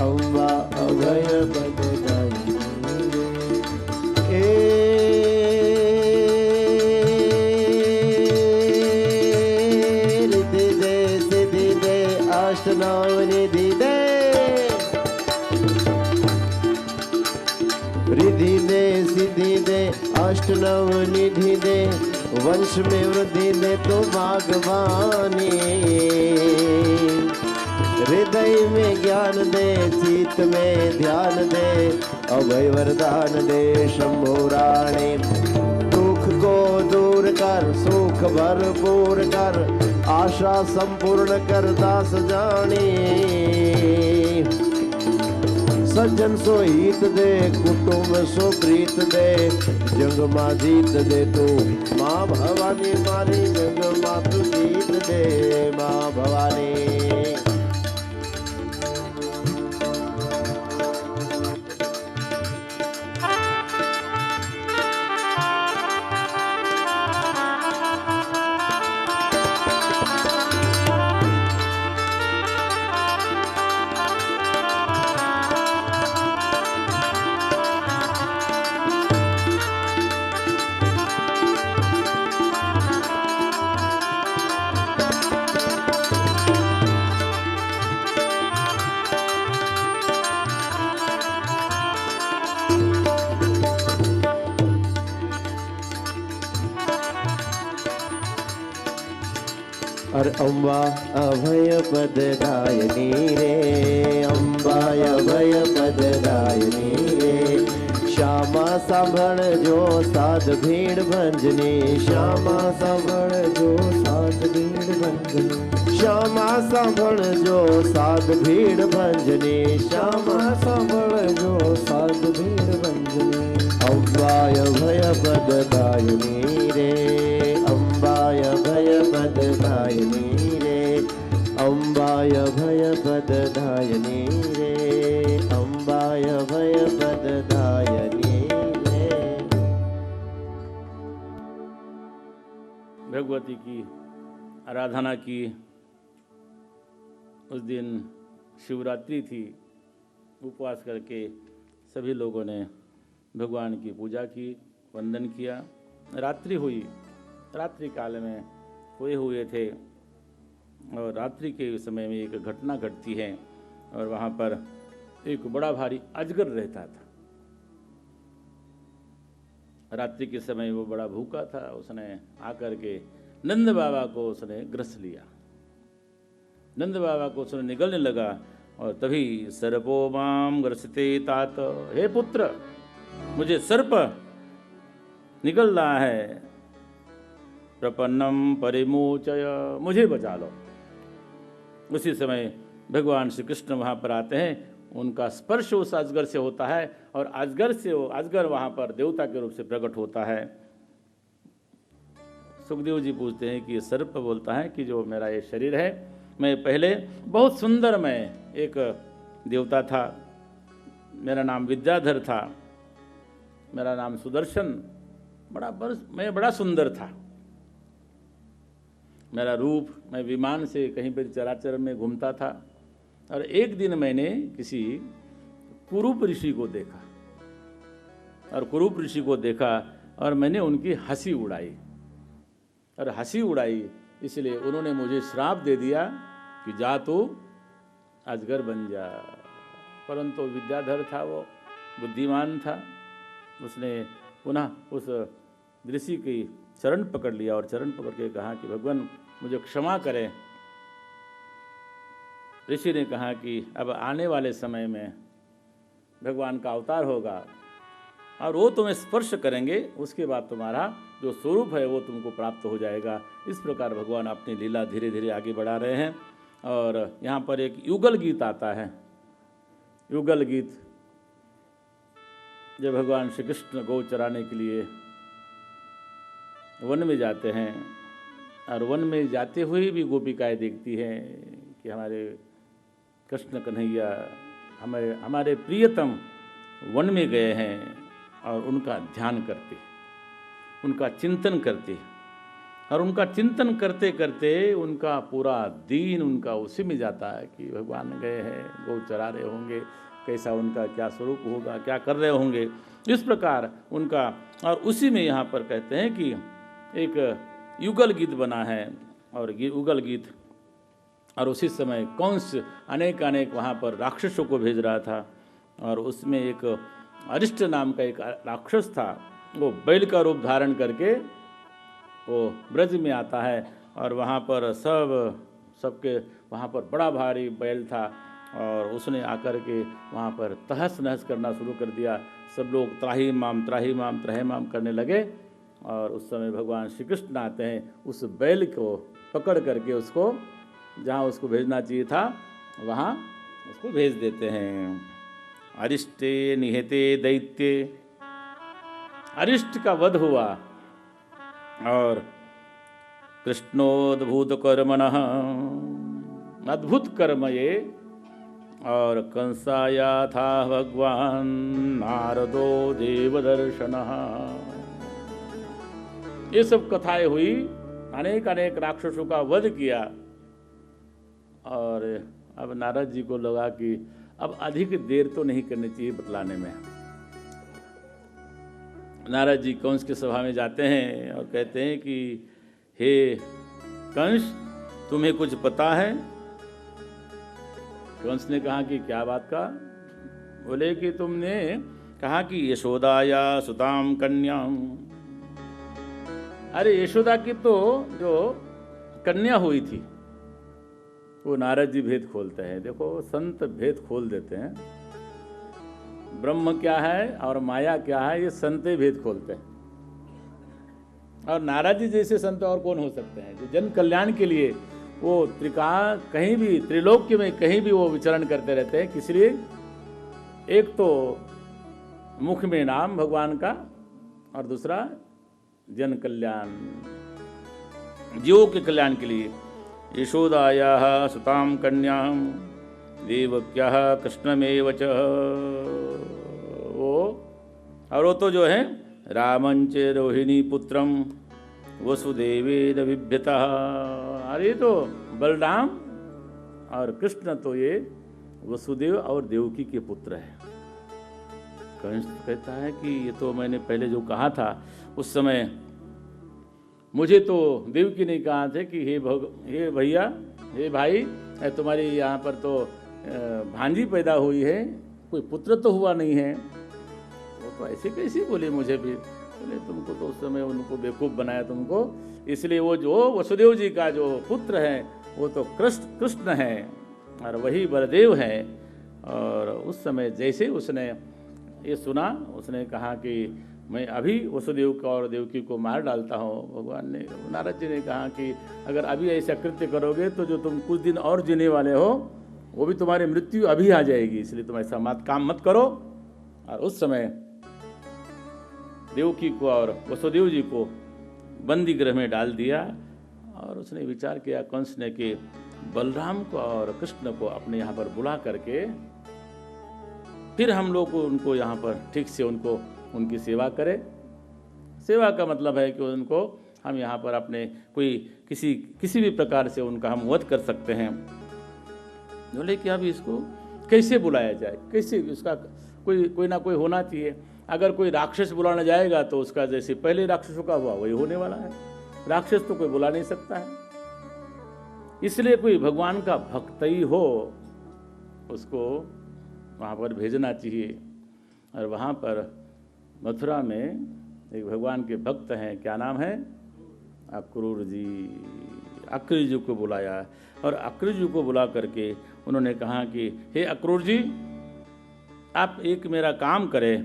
अम्बा अभय पददायिनी रे। ए रिद्धि दे सिद्धि दे अष्टनाम निधि दे रिद्धि दे सिद्धि दे अष्टनाम निधि दे वंश में वृद्धि दे तो भागवानी हृदय में ज्ञान दे चित्त में ध्यान दे अभय वरदान दे शंभो राणे दुख को दूर कर सुख भरपूर कर आशा संपूर्ण कर दास जानी सज्जन सो हित दे कुटुंब सो प्रीत दे जंग मां जीत दे तू मां भवानी मारी जंग मां तू जीत दे मां भवानी। अरे अम्बा अभय पददायिनी रे अम्बा अभय पददायिनी रे श्यामा सांभळजो साध भीड़ भंजनी श्यामा सांभळजो साध भीड़ भंजनी श्यामा सांभळजो साध भीड़ भंजनी श्यामा सांभळजो साध भीड़ भंजनी अम्बा अभय पददायिनी रे अम्बाय भय पददायिनी रे अम्बाय भय पददायिनी रे अम्बाय भय पददायिनी रे। भगवती की आराधना की। उस दिन शिवरात्रि थी। उपवास करके सभी लोगों ने भगवान की पूजा की, वंदन किया। रात्रि हुई, रात्रि काल में सोए हुए थे और रात्रि के समय में एक घटना घटती है और वहाँ पर एक बड़ा भारी अजगर रहता था। रात्रि के समय वो बड़ा भूखा था। उसने आकर के नंद बाबा को उसने ग्रस लिया। नंद बाबा को उसने निगलने लगा और तभी सर्पो माम ग्रसते तात, हे पुत्र मुझे सर्प निकल रहा है, प्रपन्नम परिमोचय, मुझे बचा लो। उसी समय भगवान श्री कृष्ण वहाँ पर आते हैं, उनका स्पर्श उस अजगर से होता है और अजगर वहाँ पर देवता के रूप से प्रकट होता है। सुखदेव जी पूछते हैं कि ये सर्प बोलता है कि जो मेरा ये शरीर है, मैं पहले बहुत सुंदर, मैं एक देवता था, मेरा नाम विद्याधर था, मेरा नाम सुदर्शन, मैं बड़ा सुंदर था, मेरा रूप, मैं विमान से कहीं पर चराचर में घूमता था। और एक दिन मैंने किसी कुरूप ऋषि को देखा, और कुरूप ऋषि को देखा और मैंने उनकी हंसी उड़ाई, और हंसी उड़ाई इसलिए उन्होंने मुझे श्राप दे दिया कि जा तू अजगर बन जा। परंतु विद्याधर था, वो बुद्धिमान था, उसने पुनः उस ऋषि की चरण पकड़ लिया और चरण पकड़ के कहा कि भगवान मुझे क्षमा करें। ऋषि ने कहा कि अब आने वाले समय में भगवान का अवतार होगा और वो तुम्हें स्पर्श करेंगे, उसके बाद तुम्हारा जो स्वरूप है वो तुमको प्राप्त हो जाएगा। इस प्रकार भगवान अपनी लीला धीरे धीरे आगे बढ़ा रहे हैं। और यहाँ पर एक युगल गीत आता है। युगल गीत, जब भगवान श्री कृष्ण गौ चराने के लिए वन में जाते हैं और वन में जाते हुए भी गोपिकाएं देखती हैं कि हमारे कृष्ण कन्हैया हमारे प्रियतम वन में गए हैं, और उनका ध्यान करते, उनका चिंतन करते, और उनका चिंतन करते करते उनका पूरा दिन उनका उसी में जाता है कि भगवान गए हैं, गौ चरा रहे होंगे, कैसा उनका क्या स्वरूप होगा, क्या कर रहे होंगे, इस प्रकार उनका। और उसी में यहाँ पर कहते हैं कि एक युगल गीत बना है, और युगल गीत, और उसी समय कंस अनेक वहाँ पर राक्षसों को भेज रहा था, और उसमें एक अरिष्ट नाम का एक राक्षस था, वो बैल का रूप धारण करके वो ब्रज में आता है, और वहाँ पर सबके वहाँ पर बड़ा भारी बैल था, और उसने आकर के वहाँ पर तहस नहस करना शुरू कर दिया। सब लोग त्राही माम करने लगे, और उस समय भगवान श्री कृष्ण आते हैं, उस बैल को पकड़ करके उसको जहाँ उसको भेजना चाहिए था वहाँ उसको भेज देते हैं। अरिष्टे निहते दैत्ये, अरिष्ट का वध हुआ, और कृष्णोद्भूत कर्मणः, अद्भुत कर्म ये, और कंसाया था भगवान नारदो देवदर्शनः। ये सब कथाएं हुई, अनेक राक्षसों का वध किया। और अब नारद जी को लगा कि अब अधिक देर तो नहीं करनी चाहिए बतलाने में। नारद जी कंस की सभा में जाते हैं और कहते हैं कि हे कंस, तुम्हें कुछ पता है? कंस ने कहा कि क्या बात का? बोले कि तुमने कहा कि यशोदाया सुताम कन्याम। अरे यशोदा की तो जो कन्या हुई थी, वो नारद जी भेद खोलते हैं। देखो, संत भेद खोल देते हैं। ब्रह्म क्या है और माया क्या है, ये संत भेद खोलते हैं। और नारद जी जैसे संत और कौन हो सकते हैं, जो जन कल्याण के लिए वो कहीं भी त्रिलोक्य में कहीं भी वो विचरण करते रहते हैं। किस लिए? एक तो मुख में नाम भगवान का, और दूसरा जन कल्याण, जीवों के कल्याण के लिए। यशोदायाः सुतां कन्यां देवक्याः कृष्णमेव च, वो तो जो है रामंच रोहिणी पुत्रम वसुदेवेन बिभ्यतः। अरे तो बलराम और कृष्ण तो ये वसुदेव और देवकी के पुत्र हैं। कंस कहता है कि ये तो मैंने पहले जो कहा था उस समय मुझे तो देवकी ने कहा था कि हे भैया, हे भाई, तुम्हारी यहाँ पर तो भांजी पैदा हुई है, कोई पुत्र तो हुआ नहीं है। वो तो ऐसे कैसे बोले मुझे भी? बोले तुमको तो उस समय उनको बेवकूफ़ बनाया तुमको, इसलिए वो जो वसुदेव जी का जो पुत्र है वो तो कृष्ण है। और वही बलदेव हैं। और उस समय जैसे उसने ये सुना, उसने कहा कि मैं अभी वसुदेव को और देवकी को मार डालता हूँ। भगवान ने, नारद जी ने कहा कि अगर अभी ऐसा कृत्य करोगे तो जो तुम कुछ दिन और जीने वाले हो वो भी तुम्हारी मृत्यु अभी आ जाएगी, इसलिए तुम ऐसा काम मत करो। और उस समय देवकी को और वसुदेव जी को बंदी गृह में डाल दिया। और उसने विचार किया कंस ने कि बलराम को और कृष्ण को अपने यहाँ पर बुला करके फिर हम लोग उनको यहाँ पर ठीक से उनकी सेवा करें। सेवा का मतलब है कि उनको हम यहाँ पर अपने किसी भी प्रकार से उनका हम वध कर सकते हैं। बोले कि अब इसको कैसे बुलाया जाए, कैसे उसका कोई ना कोई होना चाहिए। अगर कोई राक्षस बुलाने जाएगा तो उसका जैसे पहले राक्षसों का हुआ वही होने वाला है, राक्षस तो कोई बुला नहीं सकता है। इसलिए कोई भगवान का भक्त ही हो उसको वहाँ पर भेजना चाहिए। और वहाँ पर मथुरा में एक भगवान के भक्त हैं, क्या नाम है, अक्रूर जी। अक्रूर जी को बुलाया और अक्रूर जी को बुला करके उन्होंने कहा कि हे अक्रूर जी, आप एक मेरा काम करें।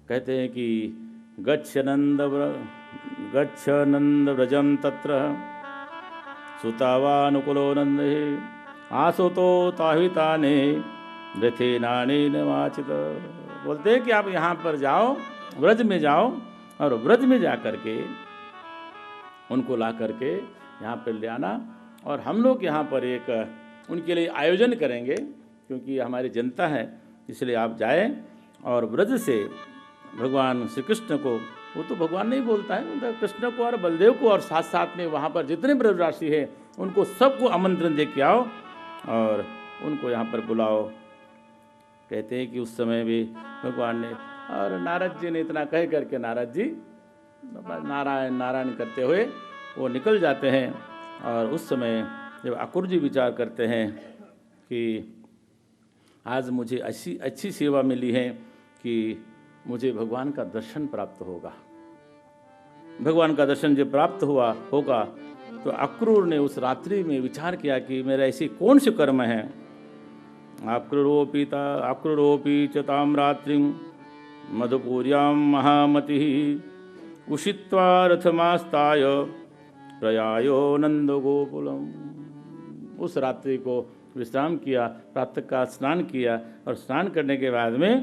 कहते हैं कि गच्छ नंद व्रजम तत्र सुतावानुकुलो नंद आसुतो ताहिताने रथे नाने नवाचित। बोलते हैं कि आप यहाँ पर जाओ, व्रज में जाओ और व्रज में जा करके उनको ला करके यहाँ पर ले आना। और हम लोग यहाँ पर एक उनके लिए आयोजन करेंगे, क्योंकि हमारी जनता है, इसलिए आप जाएं और व्रज से भगवान श्री कृष्ण को, वो तो भगवान नहीं बोलता है, मतलब कृष्ण को और बलदेव को और साथ साथ में वहाँ पर जितने ब्रजवासी हैं उनको सबको आमंत्रण दे के आओ और उनको यहाँ पर बुलाओ। कहते हैं कि उस समय भी भगवान ने और नारद जी ने इतना कह करके नारद जी नारायण नारायण करते हुए वो निकल जाते हैं। और उस समय जब अक्रूर जी विचार करते हैं कि आज मुझे अच्छी सेवा मिली है कि मुझे भगवान का दर्शन प्राप्त होगा, भगवान का दर्शन जब प्राप्त होगा तो अक्रूर ने उस रात्रि में विचार किया कि मेरा ऐसी कौन से कर्म है। अक्रूरोपी च ताम रात्रिं मधुपूर्यां महामतिः उषित्वा रथमास्ताय प्रयायो नंद गोकुलम। उस रात्रि को विश्राम किया, प्रातः का स्नान किया और स्नान करने के बाद में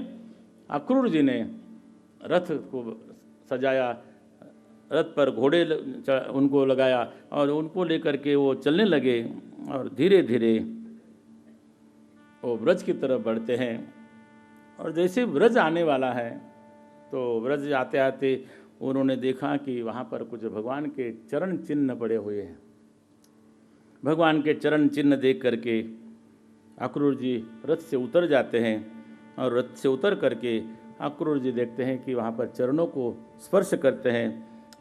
अक्रूर जी ने रथ को सजाया, रथ पर घोड़े उनको लगाया और उनको लेकर के वो चलने लगे और धीरे धीरे वो व्रज की तरफ बढ़ते हैं। और जैसे व्रज आने वाला है तो व्रज आते आते उन्होंने देखा कि वहाँ पर कुछ भगवान के चरण चिन्ह पड़े हुए हैं। भगवान के चरण चिन्ह देख करके अक्रूर जी रथ से उतर जाते हैं और रथ से उतर करके अक्रूर जी देखते हैं कि वहाँ पर चरणों को स्पर्श करते हैं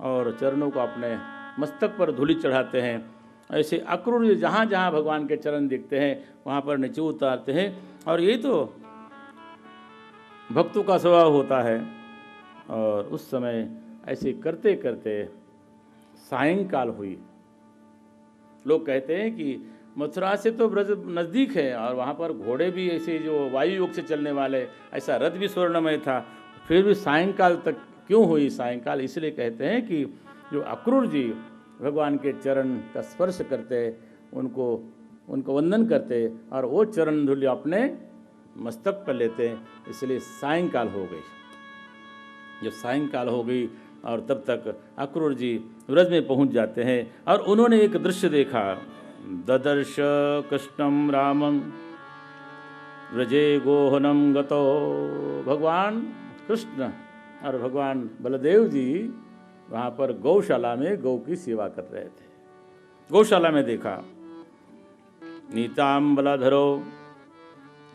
और चरणों को अपने मस्तक पर धूलि चढ़ाते हैं। ऐसे अक्रूर जी जहाँ जहाँ भगवान के चरण दिखते हैं वहाँ पर नीचे उतारते हैं। और ये तो भक्तों का स्वभाव होता है। और उस समय ऐसे करते करते सायंकाल हुई। लोग कहते हैं कि मथुरा से तो ब्रज नज़दीक है और वहाँ पर घोड़े भी ऐसे जो वायु योग से चलने वाले, ऐसा रथ भी स्वर्णमय था, फिर भी सायंकाल तक क्यों हुई सायंकाल? इसलिए कहते हैं कि जो अक्रूर जी भगवान के चरण का स्पर्श करते, उनको वंदन करते और वो चरण धूलि अपने मस्तक पर लेते, इसलिए सायंकाल हो गई। जब सायंकाल हो गई और तब तक अक्रूर जी व्रज में पहुंच जाते हैं और उन्होंने एक दृश्य देखा। ददर्श कृष्णम रामं व्रजे गोहनम गतो। भगवान कृष्ण और भगवान बलदेव जी वहाँ पर गौशाला में गौ की सेवा कर रहे थे। गौशाला में देखा नीतांबलाधरो,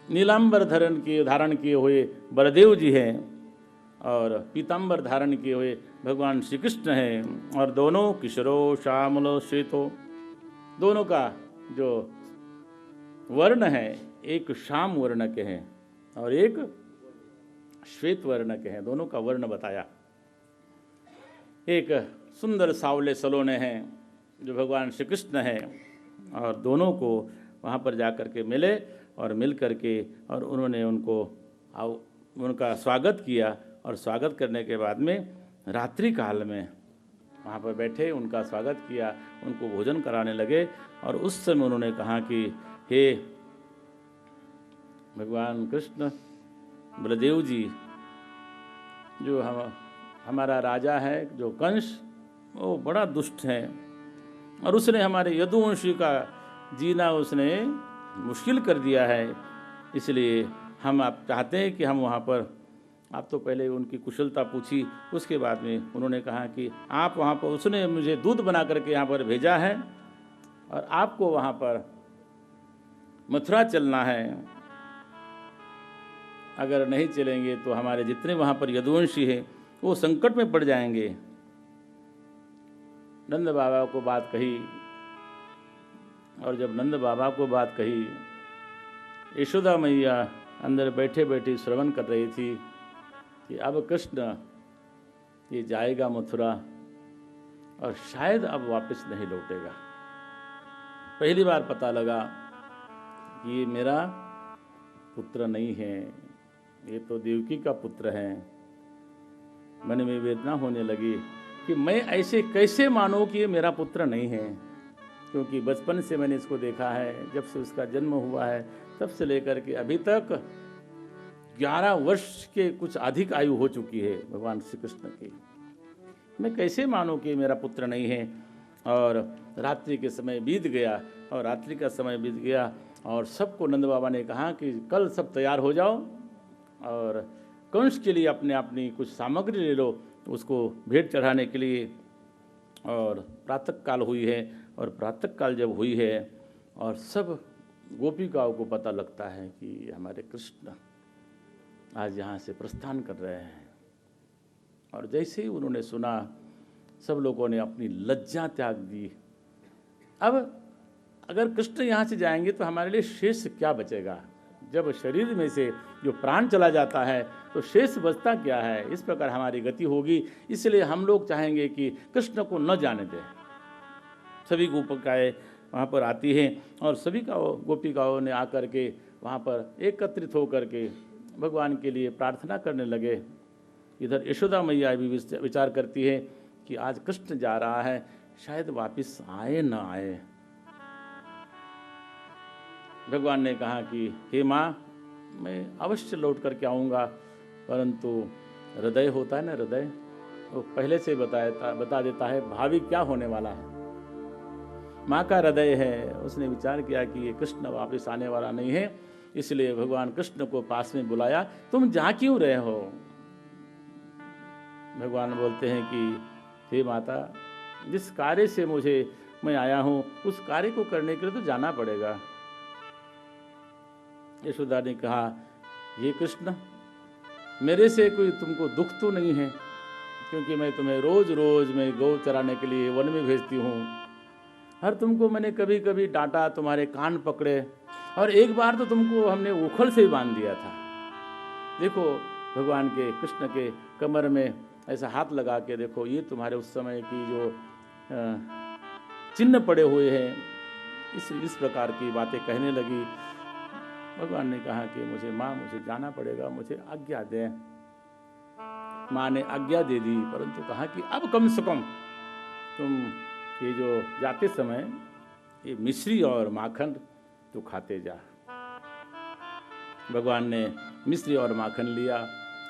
नीलांबर धारण किए हुए बलदेव जी हैं और पीतांबर धारण किए हुए भगवान श्री कृष्ण हैं। और दोनों किशोरो श्यामलो श्वेतो, दोनों का जो वर्ण है एक श्याम वर्ण के हैं और एक श्वेत वर्ण के हैं। दोनों का वर्ण बताया। एक सुंदर सावले सलोने हैं जो भगवान श्री कृष्ण हैं और दोनों को वहाँ पर जा कर के मिले और मिल कर के और उन्होंने उनका स्वागत किया और स्वागत करने के बाद में रात्रि काल में वहाँ पर बैठे उनका स्वागत किया, उनको भोजन कराने लगे। और उस समय उन्होंने कहा कि हे भगवान कृष्ण, बलदेव जी, जो हमारा राजा है जो कंस, वो बड़ा दुष्ट है और उसने हमारे यदुवंशी का जीना उसने मुश्किल कर दिया है। इसलिए हम आप चाहते हैं कि हम वहाँ पर, आप तो पहले उनकी कुशलता पूछी, उसके बाद में उन्होंने कहा कि आप वहाँ पर, उसने मुझे दूध बना करके यहाँ पर भेजा है और आपको वहाँ पर मथुरा चलना है। अगर नहीं चलेंगे तो हमारे जितने वहाँ पर यदुवंशी हैं वो संकट में पड़ जाएंगे। नंद बाबा को बात कही और जब नंद बाबा को बात कही, यशोदा मैया अंदर बैठे बैठे श्रवण कर रही थी कि अब कृष्ण ये जाएगा मथुरा और शायद अब वापस नहीं लौटेगा। पहली बार पता लगा कि ये मेरा पुत्र नहीं है, ये तो देवकी का पुत्र है। मन में वेदना होने लगी कि मैं ऐसे कैसे मानूं कि ये मेरा पुत्र नहीं है, क्योंकि बचपन से मैंने इसको देखा है, जब से उसका जन्म हुआ है तब से लेकर के अभी तक 11 वर्ष के कुछ अधिक आयु हो चुकी है भगवान श्री कृष्ण की। मैं कैसे मानूं कि मेरा पुत्र नहीं है। और रात्रि के समय बीत गया और रात्रि का समय बीत गया और सबको नंद बाबा ने कहा कि कल सब तैयार हो जाओ और कंस के लिए अपने अपनी कुछ सामग्री ले लो उसको भेंट चढ़ाने के लिए। और प्रातःकाल हुई है और प्रातःकाल जब हुई है और सब गोपिकाओं को पता लगता है कि हमारे कृष्ण आज यहाँ से प्रस्थान कर रहे हैं। और जैसे ही उन्होंने सुना, सब लोगों ने अपनी लज्जा त्याग दी। अब अगर कृष्ण यहाँ से जाएंगे तो हमारे लिए शेष क्या बचेगा? जब शरीर में से जो प्राण चला जाता है तो शेष बचता क्या है? इस प्रकार हमारी गति होगी। इसलिए हम लोग चाहेंगे कि कृष्ण को न जाने दें। सभी गोपिकाएँ वहाँ पर आती हैं और सभी गोपिकाओं ने आकर के वहाँ पर एकत्रित होकर के भगवान के लिए प्रार्थना करने लगे। इधर यशोदा मैया भी विचार करती है कि आज कृष्ण जा रहा है, शायद वापस आए न आए। भगवान ने कहा कि हे माँ, मैं अवश्य लौट करके आऊँगा, परंतु हृदय होता है ना, हृदय वो पहले से बता देता है भावी क्या होने वाला है। माँ का हृदय है, उसने विचार किया कि ये कृष्ण वापस आने वाला नहीं है, इसलिए भगवान कृष्ण को पास में बुलाया। तुम जा क्यों रहे हो? भगवान बोलते हैं कि हे माता, जिस कार्य से मैं आया हूँ उस कार्य को करने के लिए तो जाना पड़ेगा। यशोदा ने कहा, ये कृष्ण, मेरे से कोई तुमको दुख तो नहीं है, क्योंकि मैं तुम्हें रोज रोज मैं गौ चराने के लिए वन में भेजती हूँ। हर तुमको मैंने कभी कभी डांटा, तुम्हारे कान पकड़े, और एक बार तो तुमको हमने उखल से ही बांध दिया था। देखो भगवान के कृष्ण के कमर में ऐसा हाथ लगा के देखो, ये तुम्हारे उस समय की जो चिन्ह पड़े हुए हैं। इस प्रकार की बातें कहने लगी। भगवान ने कहा कि मुझे जाना पड़ेगा, मुझे आज्ञा दें। माँ ने आज्ञा दे दी, परंतु कहा कि अब कम से कम तुम ये जो जाते समय ये मिश्री और माखन तो खाते जा। भगवान ने मिश्री और माखन लिया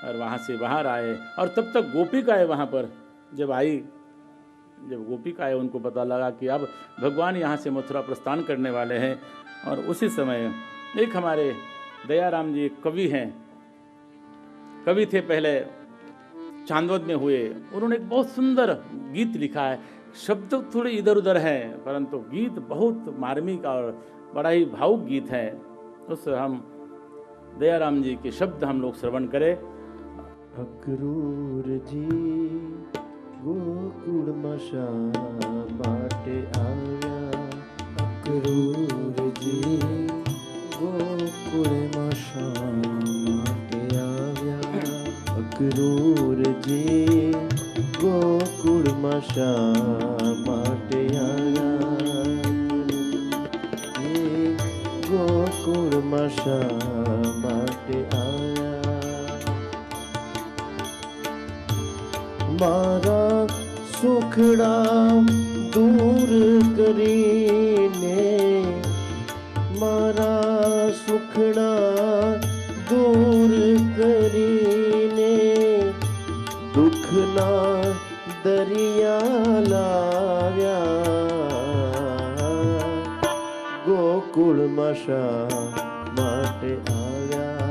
और वहाँ से बाहर आए। और तब तक गोपिकाएँ वहाँ पर जब गोपिकाएँ उनको पता लगा कि अब भगवान यहाँ से मथुरा प्रस्थान करने वाले हैं। और उसी समय एक हमारे दयाराम जी कवि हैं, कवि थे पहले, चांदवद में हुए। उन्होंने एक बहुत सुंदर गीत लिखा है। शब्द थोड़े इधर उधर हैं, परंतु गीत बहुत मार्मिक और बड़ा ही भावुक गीत है। उस हम दयाराम जी के शब्द हम लोग श्रवण करें। अक्रूर जी गोकुळમાં શા માટે આવ્યા? અક્રૂર जी गोकुळમાં શા માટે આવ્યા? અક્રૂર जी गोकुळમાં શા માટે આવ્યા? ગોકુળમાં શા માટે આવ્યા? મારા સુખડા દૂર કરીને, મારા સુખડા દૂર કરીને દુઃખના દરિયા લાવ્યા. ગોકુળમાં શા માટે આવ્યા?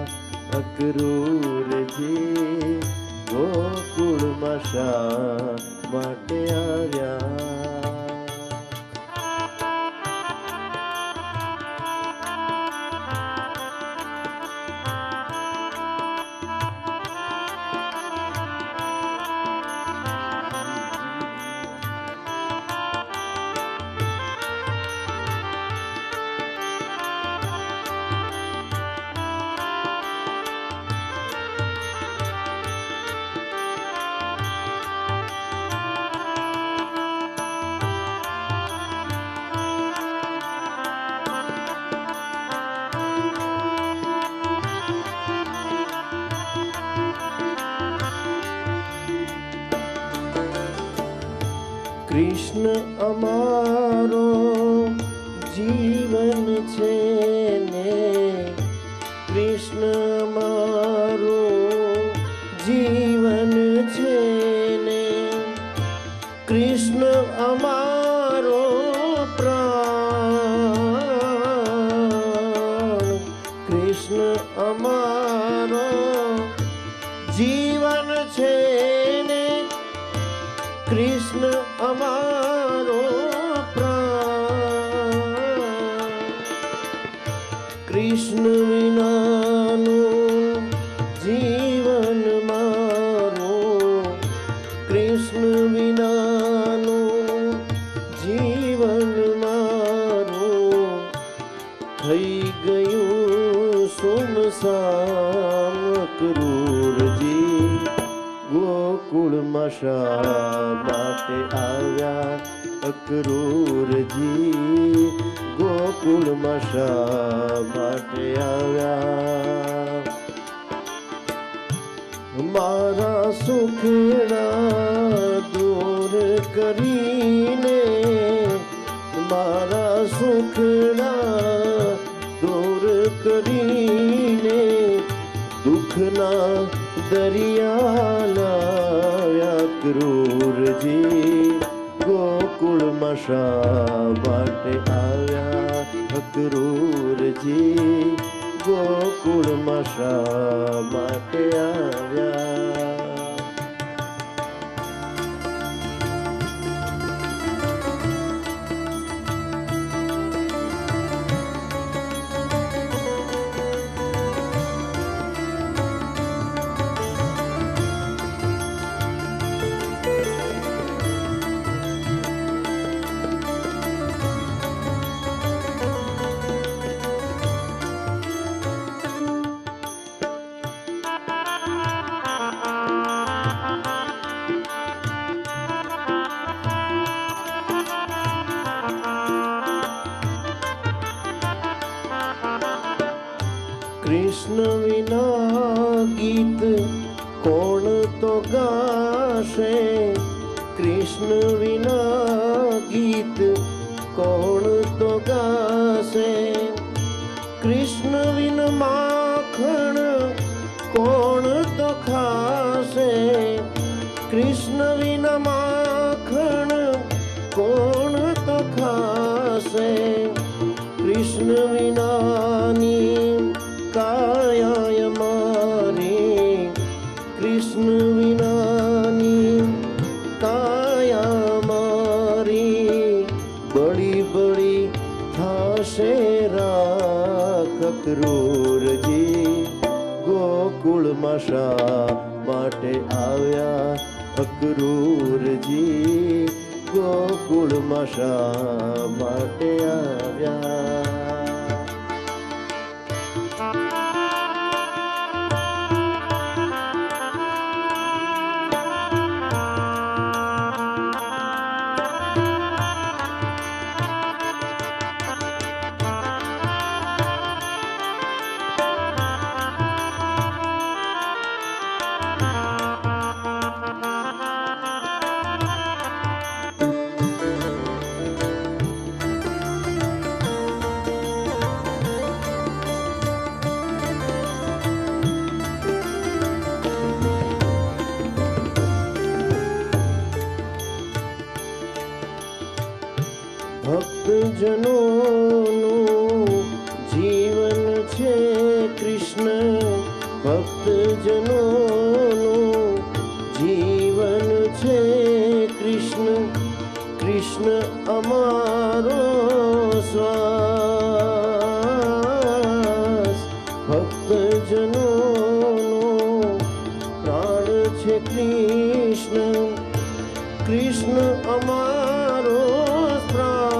અક્રૂરજી ગોકુળમાં શા માટે આવ્યા? કૃષ્ણ અમારો જીવન છે ને, કૃષ્ણ અમારો જીવન છે ને, કૃષ્ણ અમારો પ્રાણ, કૃષ્ણ અમારો જીવન છે ને, કૃષ્ણ અમારો પ્રાણ. કૃષ્ણ વિનાનું જીવન મારું, કૃષ્ણ વિનાનું જીવન મારું થઈ ગયું સુમસામ. ક્રૂરજી ગોકુળમાં શા માટે આવ્યા? અક્રૂરજી ગોકુળમાં શા માટે આવ્યા? મારા સુખડા દૂર કરીને, મારા સુખડા દૂર કરીને દુઃખના દરિયા લાવ્યા. ક્રૂરજી ગોકુળમાં શા માટે આવ્યા? ક્રૂરજી ગોકુળમાં શા માટે આવ્યા? કૃષ્ણ વિના ગીત કોણ તો ગાશે? કૃષ્ણ વિના ગીત કોણ તો ગાશે? કૃષ્ણ વિન માખણ કોણ તો ખાશે? કૃષ્ણ વિન માખણ કોણ તો ખાશે? કૃષ્ણ વિનાની કાયા મારી, કૃષ્ણ વિનાની કાયા મારી બળી બળી થાશે રાખ. ક્રૂરજી ગોકુળમાં શા માટે આવ્યા? અક્રૂરજી ગોકુળમાં શા માટે આવ્યા? જનોનું જીવન છે કૃષ્ણ ભક્તજનોનું જીવન છે કૃષ્ણ કૃષ્ણ અમારો શ્વાસ ભક્તજનોનો પ્રાણ છે કૃષ્ણ કૃષ્ણ અમારો પ્રાણ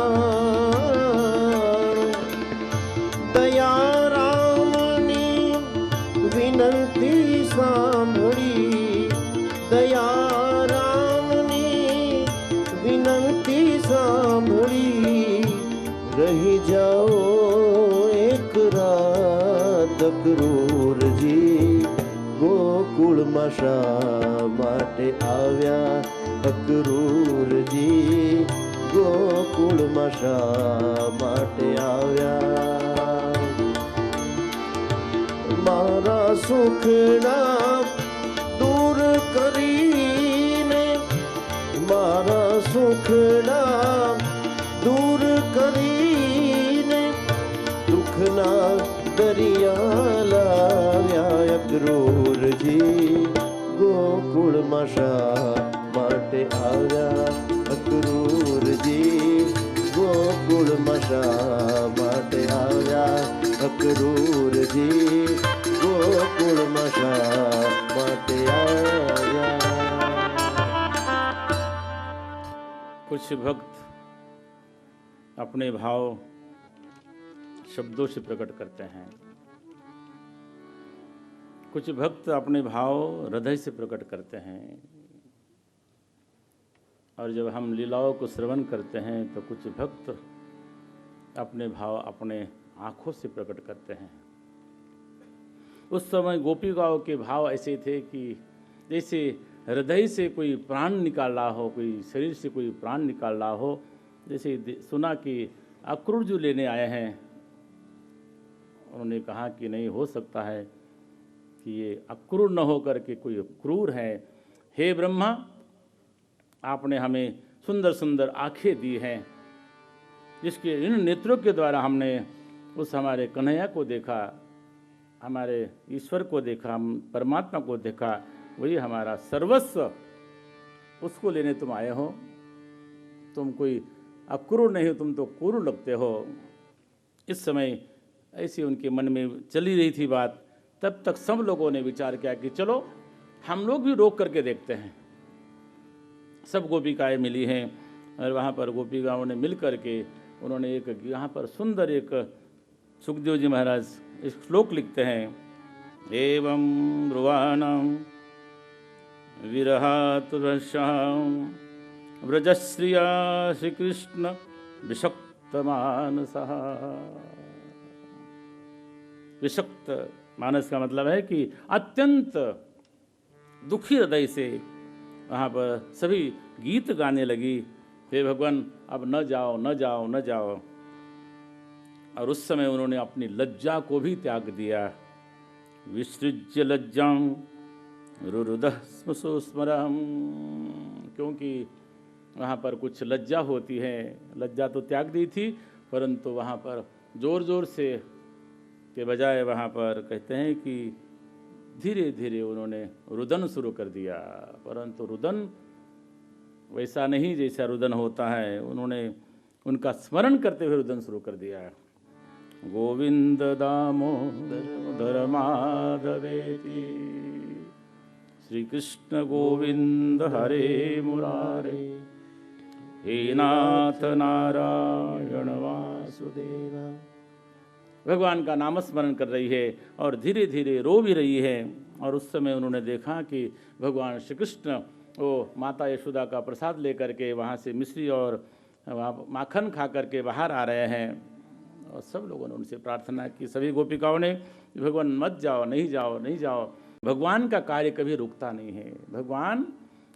દયા રામની વિનંતી સાંભળી દયા રામની વિનંતી સાંભળી રહી જાઓ એક રાત ક્રૂરજી ગોકુળમાં શા માટે આવ્યા અક્રૂરજી ગોકુળમાં શા માટે આવ્યા મારા સુખના દૂર કરીને મારા સુખના દૂર કરીને દુઃખના દરિયા લાવ્યા અક્રૂરજી ગોકુળમાં શા માટે આવ્યા અક્રૂરજી ગોકુળમાં શા માટે આવ્યા અક્રૂરજી ગોકુળમાં શા માટે આવ્યા कुछ भक्त अपने भाव शब्दों से प्रकट करते हैं, कुछ भक्त अपने भाव हृदय से प्रकट करते हैं, और जब हम लीलाओं को श्रवण करते हैं तो कुछ भक्त अपने भाव अपने आँखों से प्रकट करते हैं। उस समय गोपिकाओं के भाव ऐसे थे कि जैसे हृदय से कोई प्राण निकाल रहा हो, कोई शरीर से कोई प्राण निकाल रहा हो। जैसे सुना कि अक्रूर जो लेने आए हैं, उन्होंने कहा कि नहीं हो सकता है कि ये अक्रूर न हो करके कोई क्रूर है। हे ब्रह्मा, आपने हमें सुंदर सुंदर आँखें दी हैं, जिसके इन नेत्रों के द्वारा हमने उस हमारे कन्हैया को देखा, हमारे ईश्वर को देखा, हम परमात्मा को देखा, वही हमारा सर्वस्व, उसको लेने तुम आए हो। तुम कोई अक्रूर नहीं हो, तुम तो क्रूर लगते हो। इस समय ऐसी उनके मन में चली रही थी बात। तब तक सब लोगों ने विचार किया कि चलो हम लोग भी रोक करके देखते हैं। सब गोपिकाएं मिली हैं और वहाँ पर गोपिकाओं ने मिल करके उन्होंने एक यहाँ पर सुंदर एक सुखदेव जी महाराज एक श्लोक लिखते हैं, एवं ब्रुवाणं विरहात व्रजश्रिया श्री कृष्ण विषक्त मानसः। विषक्त मानस का मतलब है कि अत्यंत दुखी हृदय से वहाँ पर सभी गीत गाने लगी, हे भगवान अब न जाओ न जाओ न जाओ। और उस समय उन्होंने अपनी लज्जा को भी त्याग दिया। विसृज्य लज्जां रुरुदः स्मरम्, क्योंकि वहाँ पर कुछ लज्जा होती है, लज्जा तो त्याग दी थी, परंतु वहाँ पर जोर जोर से के बजाय वहाँ पर कहते हैं कि धीरे धीरे उन्होंने रुदन शुरू कर दिया। परंतु रुदन वैसा नहीं जैसा रुदन होता है, उन्होंने उनका स्मरण करते हुए रुदन शुरू कर दिया। गोविंद दामोदर माधवेति श्री कृष्ण गोविंद हरे मुरारे, हे नाथ नारायण वासुदेव। भगवान का नाम स्मरण कर रही है और धीरे धीरे रो भी रही है। और उस समय उन्होंने देखा कि भगवान श्री कृष्ण वो माता यशोदा का प्रसाद लेकर के वहाँ से मिश्री और वहाँ माखन खा करके बाहर आ रहे हैं। और सब लोगों ने उनसे प्रार्थना की, सभी गोपिकाओं ने, भगवान मत जाओ, नहीं जाओ नहीं जाओ। भगवान का कार्य कभी रुकता नहीं है, भगवान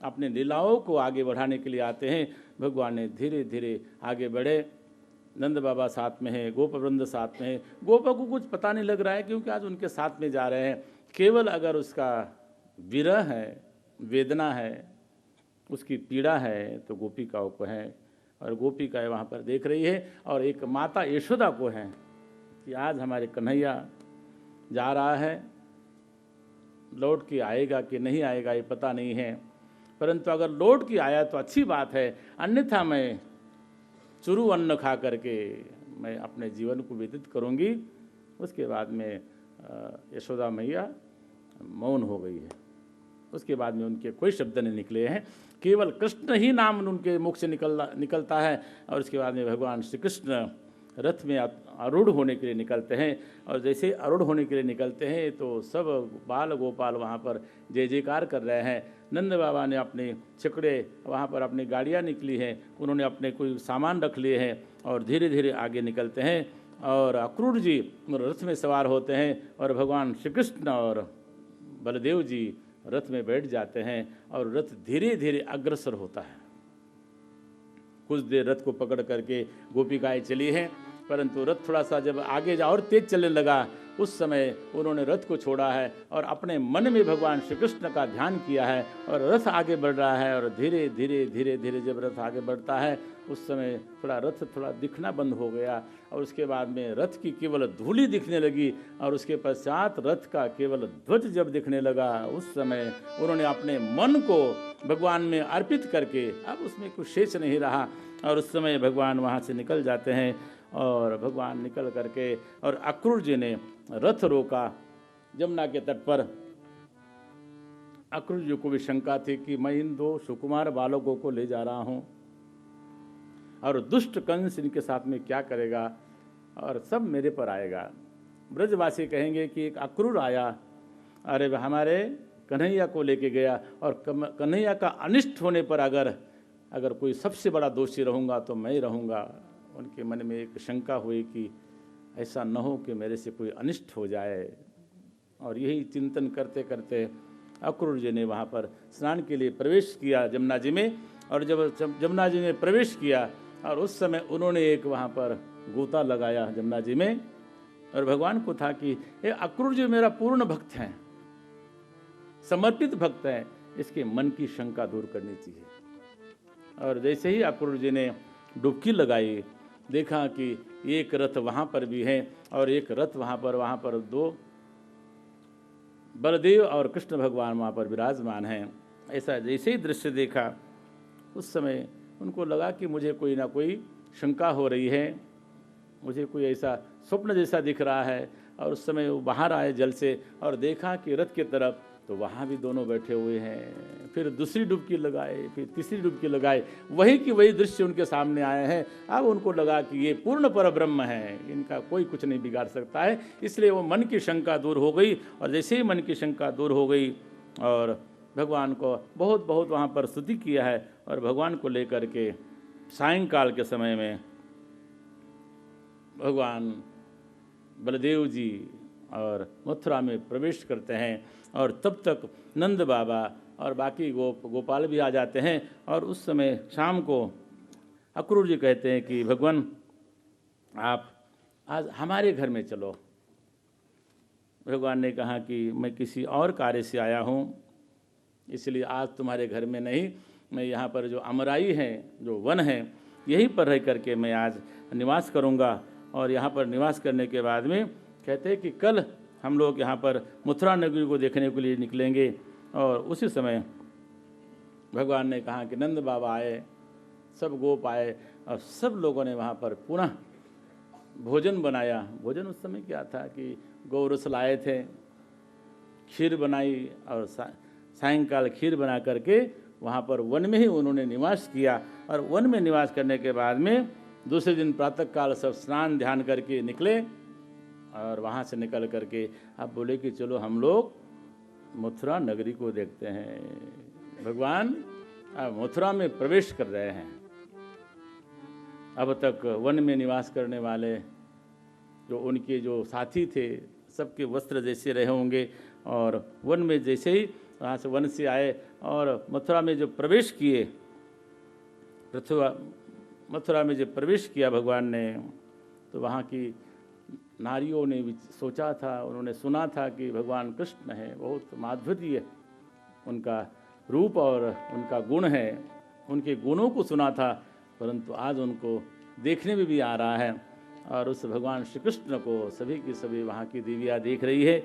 अपने लीलाओं को आगे बढ़ाने के लिए आते हैं। भगवान ने धीरे धीरे आगे बढ़े। नंद बाबा साथ में है, गोप वृंद साथ में है। गोपा को कुछ पता नहीं लग रहा है क्योंकि आज उनके साथ में जा रहे हैं। केवल अगर उसका विरह है, वेदना है, उसकी पीड़ा है तो गोपिकाओं को है। और गोपिकाएं वहाँ पर देख रही है। और एक माता यशोदा को है कि आज हमारे कन्हैया जा रहा है, लौट के आएगा कि नहीं आएगा ये पता नहीं है, परंतु अगर लौट के आया तो अच्छी बात है, अन्यथा मैं चुरू अन्न खा करके मैं अपने जीवन को व्यतीत करूँगी। उसके बाद में यशोदा मैया मौन हो गई है। उसके बाद में उनके कोई शब्द नहीं निकले हैं, केवल कृष्ण ही नाम उनके मुख से निकलता है। और उसके बाद में भगवान श्री कृष्ण रथ में आरूढ़ होने के लिए निकलते हैं। और जैसे आरूढ़ होने के लिए निकलते हैं तो सब बाल गोपाल वहाँ पर जय जयकार कर रहे हैं। नंद बाबा ने अपने छकड़े वहाँ पर अपनी गाड़ियाँ निकली हैं, उन्होंने अपने कोई सामान रख लिए हैं और धीरे धीरे आगे निकलते हैं। और अक्रूर जी रथ में सवार होते हैं और भगवान श्री कृष्ण और बलदेव जी रथ में बैठ जाते हैं और रथ धीरे धीरे अग्रसर होता है। कुछ देर रथ को पकड़ करके गोपिकाएं चली हैं, परंतु रथ थोड़ा सा जब आगे जा और तेज चलने लगा उस समय उन्होंने रथ को छोड़ा है और अपने मन में भगवान श्री कृष्ण का ध्यान किया है और रथ आगे बढ़ रहा है। और धीरे धीरे धीरे धीरे जब रथ आगे बढ़ता है उस समय रथ थोड़ा दिखना बंद हो गया और उसके बाद में रथ की केवल धूली दिखने लगी। और उसके पश्चात रथ का केवल ध्वज जब दिखने लगा उस समय उन्होंने अपने मन को भगवान में अर्पित करके, अब उसमें कुछ शेष नहीं रहा, और उस समय भगवान वहाँ से निकल जाते हैं। और भगवान निकल करके और अक्रूर जी ने रथ रोका जमुना के तट पर। अक्रूर जी को भी शंका थी कि मैं इन दो सुकुमार बालकों को ले जा रहा हूँ और दुष्ट कंस इनके साथ में क्या करेगा और सब मेरे पर आएगा। ब्रजवासी कहेंगे कि एक अक्रूर आया, अरे हमारे कन्हैया को लेके गया और कन्हैया का अनिष्ट होने पर अगर कोई सबसे बड़ा दोषी रहूँगा तो मैं ही रहूँगा। उनके मन में एक शंका हुई कि ऐसा न हो कि मेरे से कोई अनिष्ट हो जाए। और यही चिंतन करते करते अक्रूर जी ने वहाँ पर स्नान के लिए प्रवेश किया जमुना जी में। और जब जमुना जी में प्रवेश किया और उस समय उन्होंने एक वहाँ पर गोता लगाया जमुना जी में और भगवान को था कि ये अक्रूर जी मेरा पूर्ण भक्त हैं, समर्पित भक्त हैं, इसके मन की शंका दूर करनी चाहिए। और जैसे ही अक्रूर जी ने डुबकी लगाई, देखा कि एक रथ वहाँ पर भी है और एक रथ वहाँ पर दो बलदेव और कृष्ण भगवान वहाँ पर विराजमान हैं। ऐसा जैसे ही दृश्य देखा उस समय उनको लगा कि मुझे कोई ना कोई शंका हो रही है, मुझे कोई ऐसा स्वप्न जैसा दिख रहा है। और उस समय वो बाहर आए जल से और देखा कि रथ की तरफ तो वहाँ भी दोनों बैठे हुए हैं। फिर दूसरी डुबकी लगाए, फिर तीसरी डुबकी लगाए, वही की वही दृश्य उनके सामने आए हैं। अब उनको लगा कि ये पूर्ण परब्रह्म है, इनका कोई कुछ नहीं बिगाड़ सकता है। इसलिए वो मन की शंका दूर हो गई। और जैसे ही मन की शंका दूर हो गई और भगवान को बहुत बहुत वहाँ पर स्तुति किया है और भगवान को लेकर के सायंकाल के समय में भगवान बलदेव जी और मथुरा में प्रवेश करते हैं। और तब तक नंद बाबा और बाकी गोपाल भी आ जाते हैं। और उस समय शाम को अक्रूर जी कहते हैं कि भगवान आप आज हमारे घर में चलो। भगवान ने कहा कि मैं किसी और कार्य से आया हूँ, इसलिए आज तुम्हारे घर में नहीं, मैं यहाँ पर जो अमराई है, जो वन है, यहीं पर रह करके मैं आज निवास करूँगा। और यहाँ पर निवास करने के बाद में कहते हैं कि कल हम लोग यहाँ पर मथुरा नगरी को देखने के लिए निकलेंगे। और उसी समय भगवान ने कहा कि नंद बाबा आए, सब गोप आए और सब लोगों ने वहाँ पर पुनः भोजन बनाया। भोजन उस समय क्या था कि गौरस लाए थे, खीर बनाई और सायंकाल खीर बना करके वहाँ पर वन में ही उन्होंने निवास किया। और वन में निवास करने के बाद में दूसरे दिन प्रातःकाल सब स्नान ध्यान करके निकले। और वहाँ से निकल करके अब बोले कि चलो हम लोग मथुरा नगरी को देखते हैं। भगवान अब मथुरा में प्रवेश कर रहे हैं। अब तक वन में निवास करने वाले जो उनके जो साथी थे सबके वस्त्र जैसे रहे होंगे। और वन में जैसे ही वहाँ से वन से आए और मथुरा में जो प्रवेश किए, मथुरा में जब प्रवेश किया भगवान ने, तो वहाँ की नारियों ने भी सोचा था, उन्होंने सुना था कि भगवान कृष्ण है, बहुत माधुर्य उनका रूप और उनका गुण है। उनके गुणों को सुना था परंतु आज उनको देखने में भी आ रहा है। और उस भगवान श्री कृष्ण को सभी की सभी वहाँ की देवियाँ देख रही है।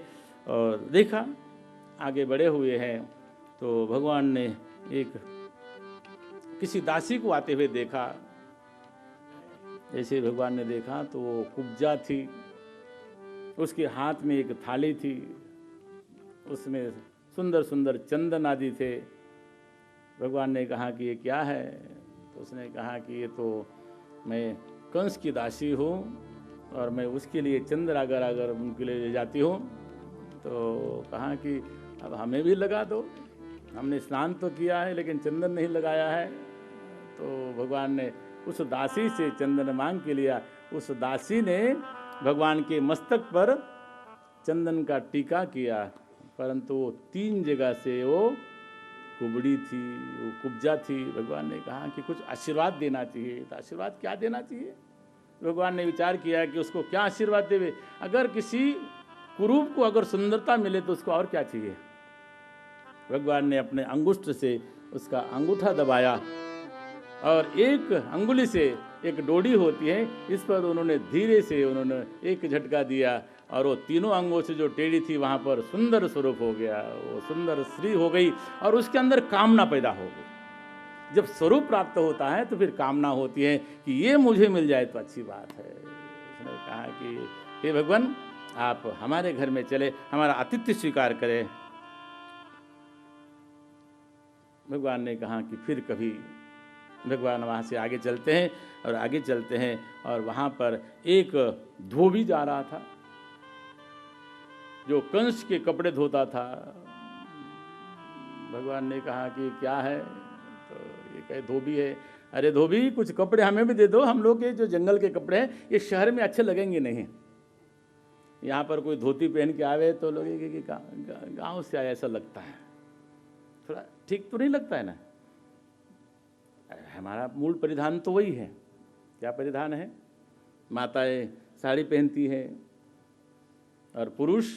और देखा, आगे बढ़े हुए हैं तो भगवान ने एक किसी दासी को आते हुए देखा। जैसे भगवान ने देखा तो वो कुब्जा थी, उसके हाथ में एक थाली थी, उसमें सुंदर सुंदर चंदन आदि थे। भगवान ने कहा कि ये क्या है? तो उसने कहा कि ये तो मैं कंस की दासी हूँ और मैं उसके लिए चंद्र अगर उनके लिए ले जाती हूँ। तो कहा कि अब हमें भी लगा दो, हमने स्नान तो किया है लेकिन चंदन नहीं लगाया है। तो भगवान ने उस दासी से चंदन मांग के लिया। उस दासी ने भगवान के मस्तक पर चंदन का टीका किया, परंतु वो 3 जगह से वो कुबड़ी थी, वो कुब्जा थी। भगवान ने कहा कि कुछ आशीर्वाद देना चाहिए। तो आशीर्वाद क्या देना चाहिए? भगवान ने विचार किया कि उसको क्या आशीर्वाद देवे। अगर किसी कुरूप को अगर सुंदरता मिले तो उसको और क्या चाहिए। भगवान ने अपने अंगुष्ठ से उसका अंगूठा दबाया और एक अंगुली से एक डोरी होती है, इस पर उन्होंने धीरे से उन्होंने एक झटका दिया और वो तीनों अंगों से जो टेढ़ी थी वहाँ पर सुंदर स्वरूप हो गया, वो सुंदर स्त्री हो गई और उसके अंदर कामना पैदा हो गई। जब स्वरूप प्राप्त होता है तो फिर कामना होती है कि ये मुझे मिल जाए तो अच्छी बात है। उसने कहा कि हे भगवान, आप हमारे घर में चले, हमारा आतिथ्य स्वीकार करें। भगवान ने कहा कि फिर कभी। भगवान वहाँ से आगे चलते हैं और आगे चलते हैं और वहाँ पर एक धोबी जा रहा था जो कंस के कपड़े धोता था। भगवान ने कहा कि क्या है? तो ये कहे धोबी है। अरे धोबी, कुछ कपड़े हमें भी दे दो, हम लोग के जो जंगल के कपड़े हैं ये शहर में अच्छे लगेंगे नहीं। यहाँ पर कोई धोती पहन के आवे तो लोग कि गाँव से आया ऐसा लगता है, थोड़ा ठीक तो नहीं लगता है ना। हमारा मूल परिधान तो वही है। क्या परिधान है? माताएं साड़ी पहनती हैं और पुरुष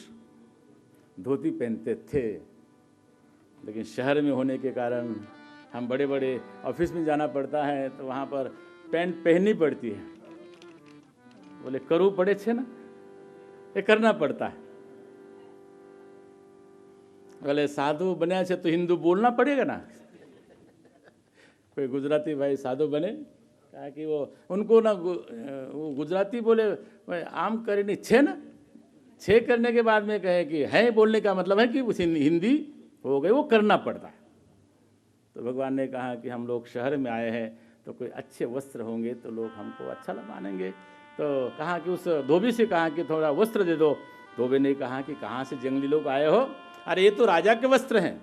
धोती पहनते थे, लेकिन शहर में होने के कारण हम बड़े बड़े ऑफिस में जाना पड़ता है तो वहाँ पर पैंट पहननी पड़ती है। बोले करू पड़े छे ना, ये करना पड़ता है। बोले साधु बने छे तो हिंदू बोलना पड़ेगा ना। कोई गुजराती भाई साधु बने, कहा कि वो उनको ना वो गुजराती बोले आम करनी छे ना, छे करने के बाद में कहे कि है बोलने का मतलब है कि उस हिंदी हो गई, वो करना पड़ता है। तो भगवान ने कहा कि हम लोग शहर में आए हैं तो कोई अच्छे वस्त्र होंगे तो लोग हमको अच्छा मानेंगे। तो कहा कि उस धोबी से कहा कि थोड़ा वस्त्र दे दो। धोबी ने कहा कि कहाँ से जंगली लोग आए हो? अरे ये तो राजा के वस्त्र हैं।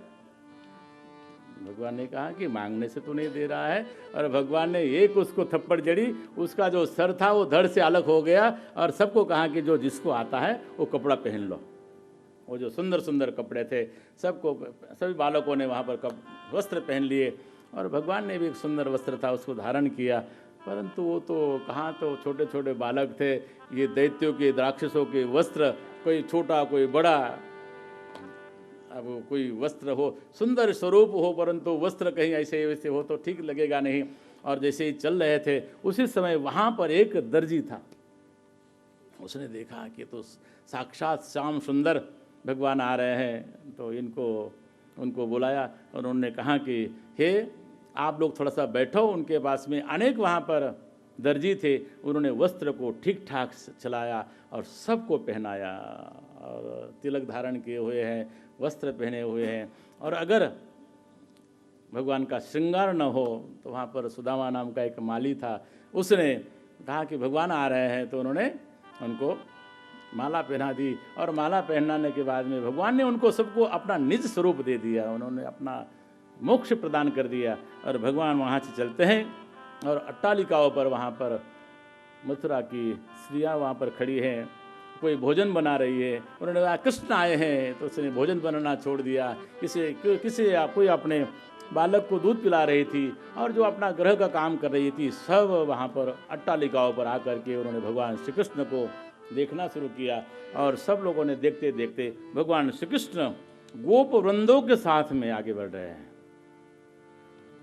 भगवान ने कहा कि मांगने से तो नहीं दे रहा है। और भगवान ने एक उसको थप्पड़ जड़ी, उसका जो सर था वो धड़ से अलग हो गया और सबको कहा कि जो जिसको आता है वो कपड़ा पहन लो। वो जो सुंदर सुंदर कपड़े थे सबको, सभी बालकों ने वहाँ पर वस्त्र पहन लिए और भगवान ने भी एक सुंदर वस्त्र था उसको धारण किया। परंतु वो तो कहाँ, तो छोटे छोटे बालक थे। ये दैत्यों के, राक्षसों के वस्त्र, कोई छोटा कोई बड़ा। अब कोई वस्त्र हो, सुंदर स्वरूप हो, परंतु वस्त्र कहीं ऐसे वैसे हो तो ठीक लगेगा नहीं। और जैसे ही चल रहे थे उसी समय वहाँ पर एक दर्जी था। उसने देखा कि तो साक्षात श्याम सुंदर भगवान आ रहे हैं, तो उनको बुलाया और उन्होंने कहा कि हे आप लोग थोड़ा सा बैठो। उनके पास में अनेक वहाँ पर दर्जी थे, उन्होंने वस्त्र को ठीक ठाक चलाया और सबको पहनाया और तिलक धारण किए हुए हैं, वस्त्र पहने हुए हैं। और अगर भगवान का श्रृंगार न हो तो वहाँ पर सुदामा नाम का एक माली था, उसने कहा कि भगवान आ रहे हैं, तो उन्होंने उनको माला पहना दी। और माला पहनाने के बाद में भगवान ने उनको सबको अपना निज स्वरूप दे दिया, उन्होंने अपना मोक्ष प्रदान कर दिया। और भगवान वहाँ से चलते हैं और अट्टालिकाओं पर वहाँ पर मथुरा की स्त्रियाँ वहाँ पर खड़ी हैं, कोई भोजन बना रही है। उन्होंने कहा कृष्ण आए हैं, तो उसने भोजन बनाना छोड़ दिया। कोई अपने बालक को दूध पिला रही थी और जो अपना ग्रह का काम कर रही थी, सब वहाँ पर अट्टालिकाओं पर आकर के उन्होंने भगवान श्री कृष्ण को देखना शुरू किया। और सब लोगों ने देखते देखते भगवान श्री कृष्ण गोप वृंदों के साथ में आगे बढ़ रहे हैं।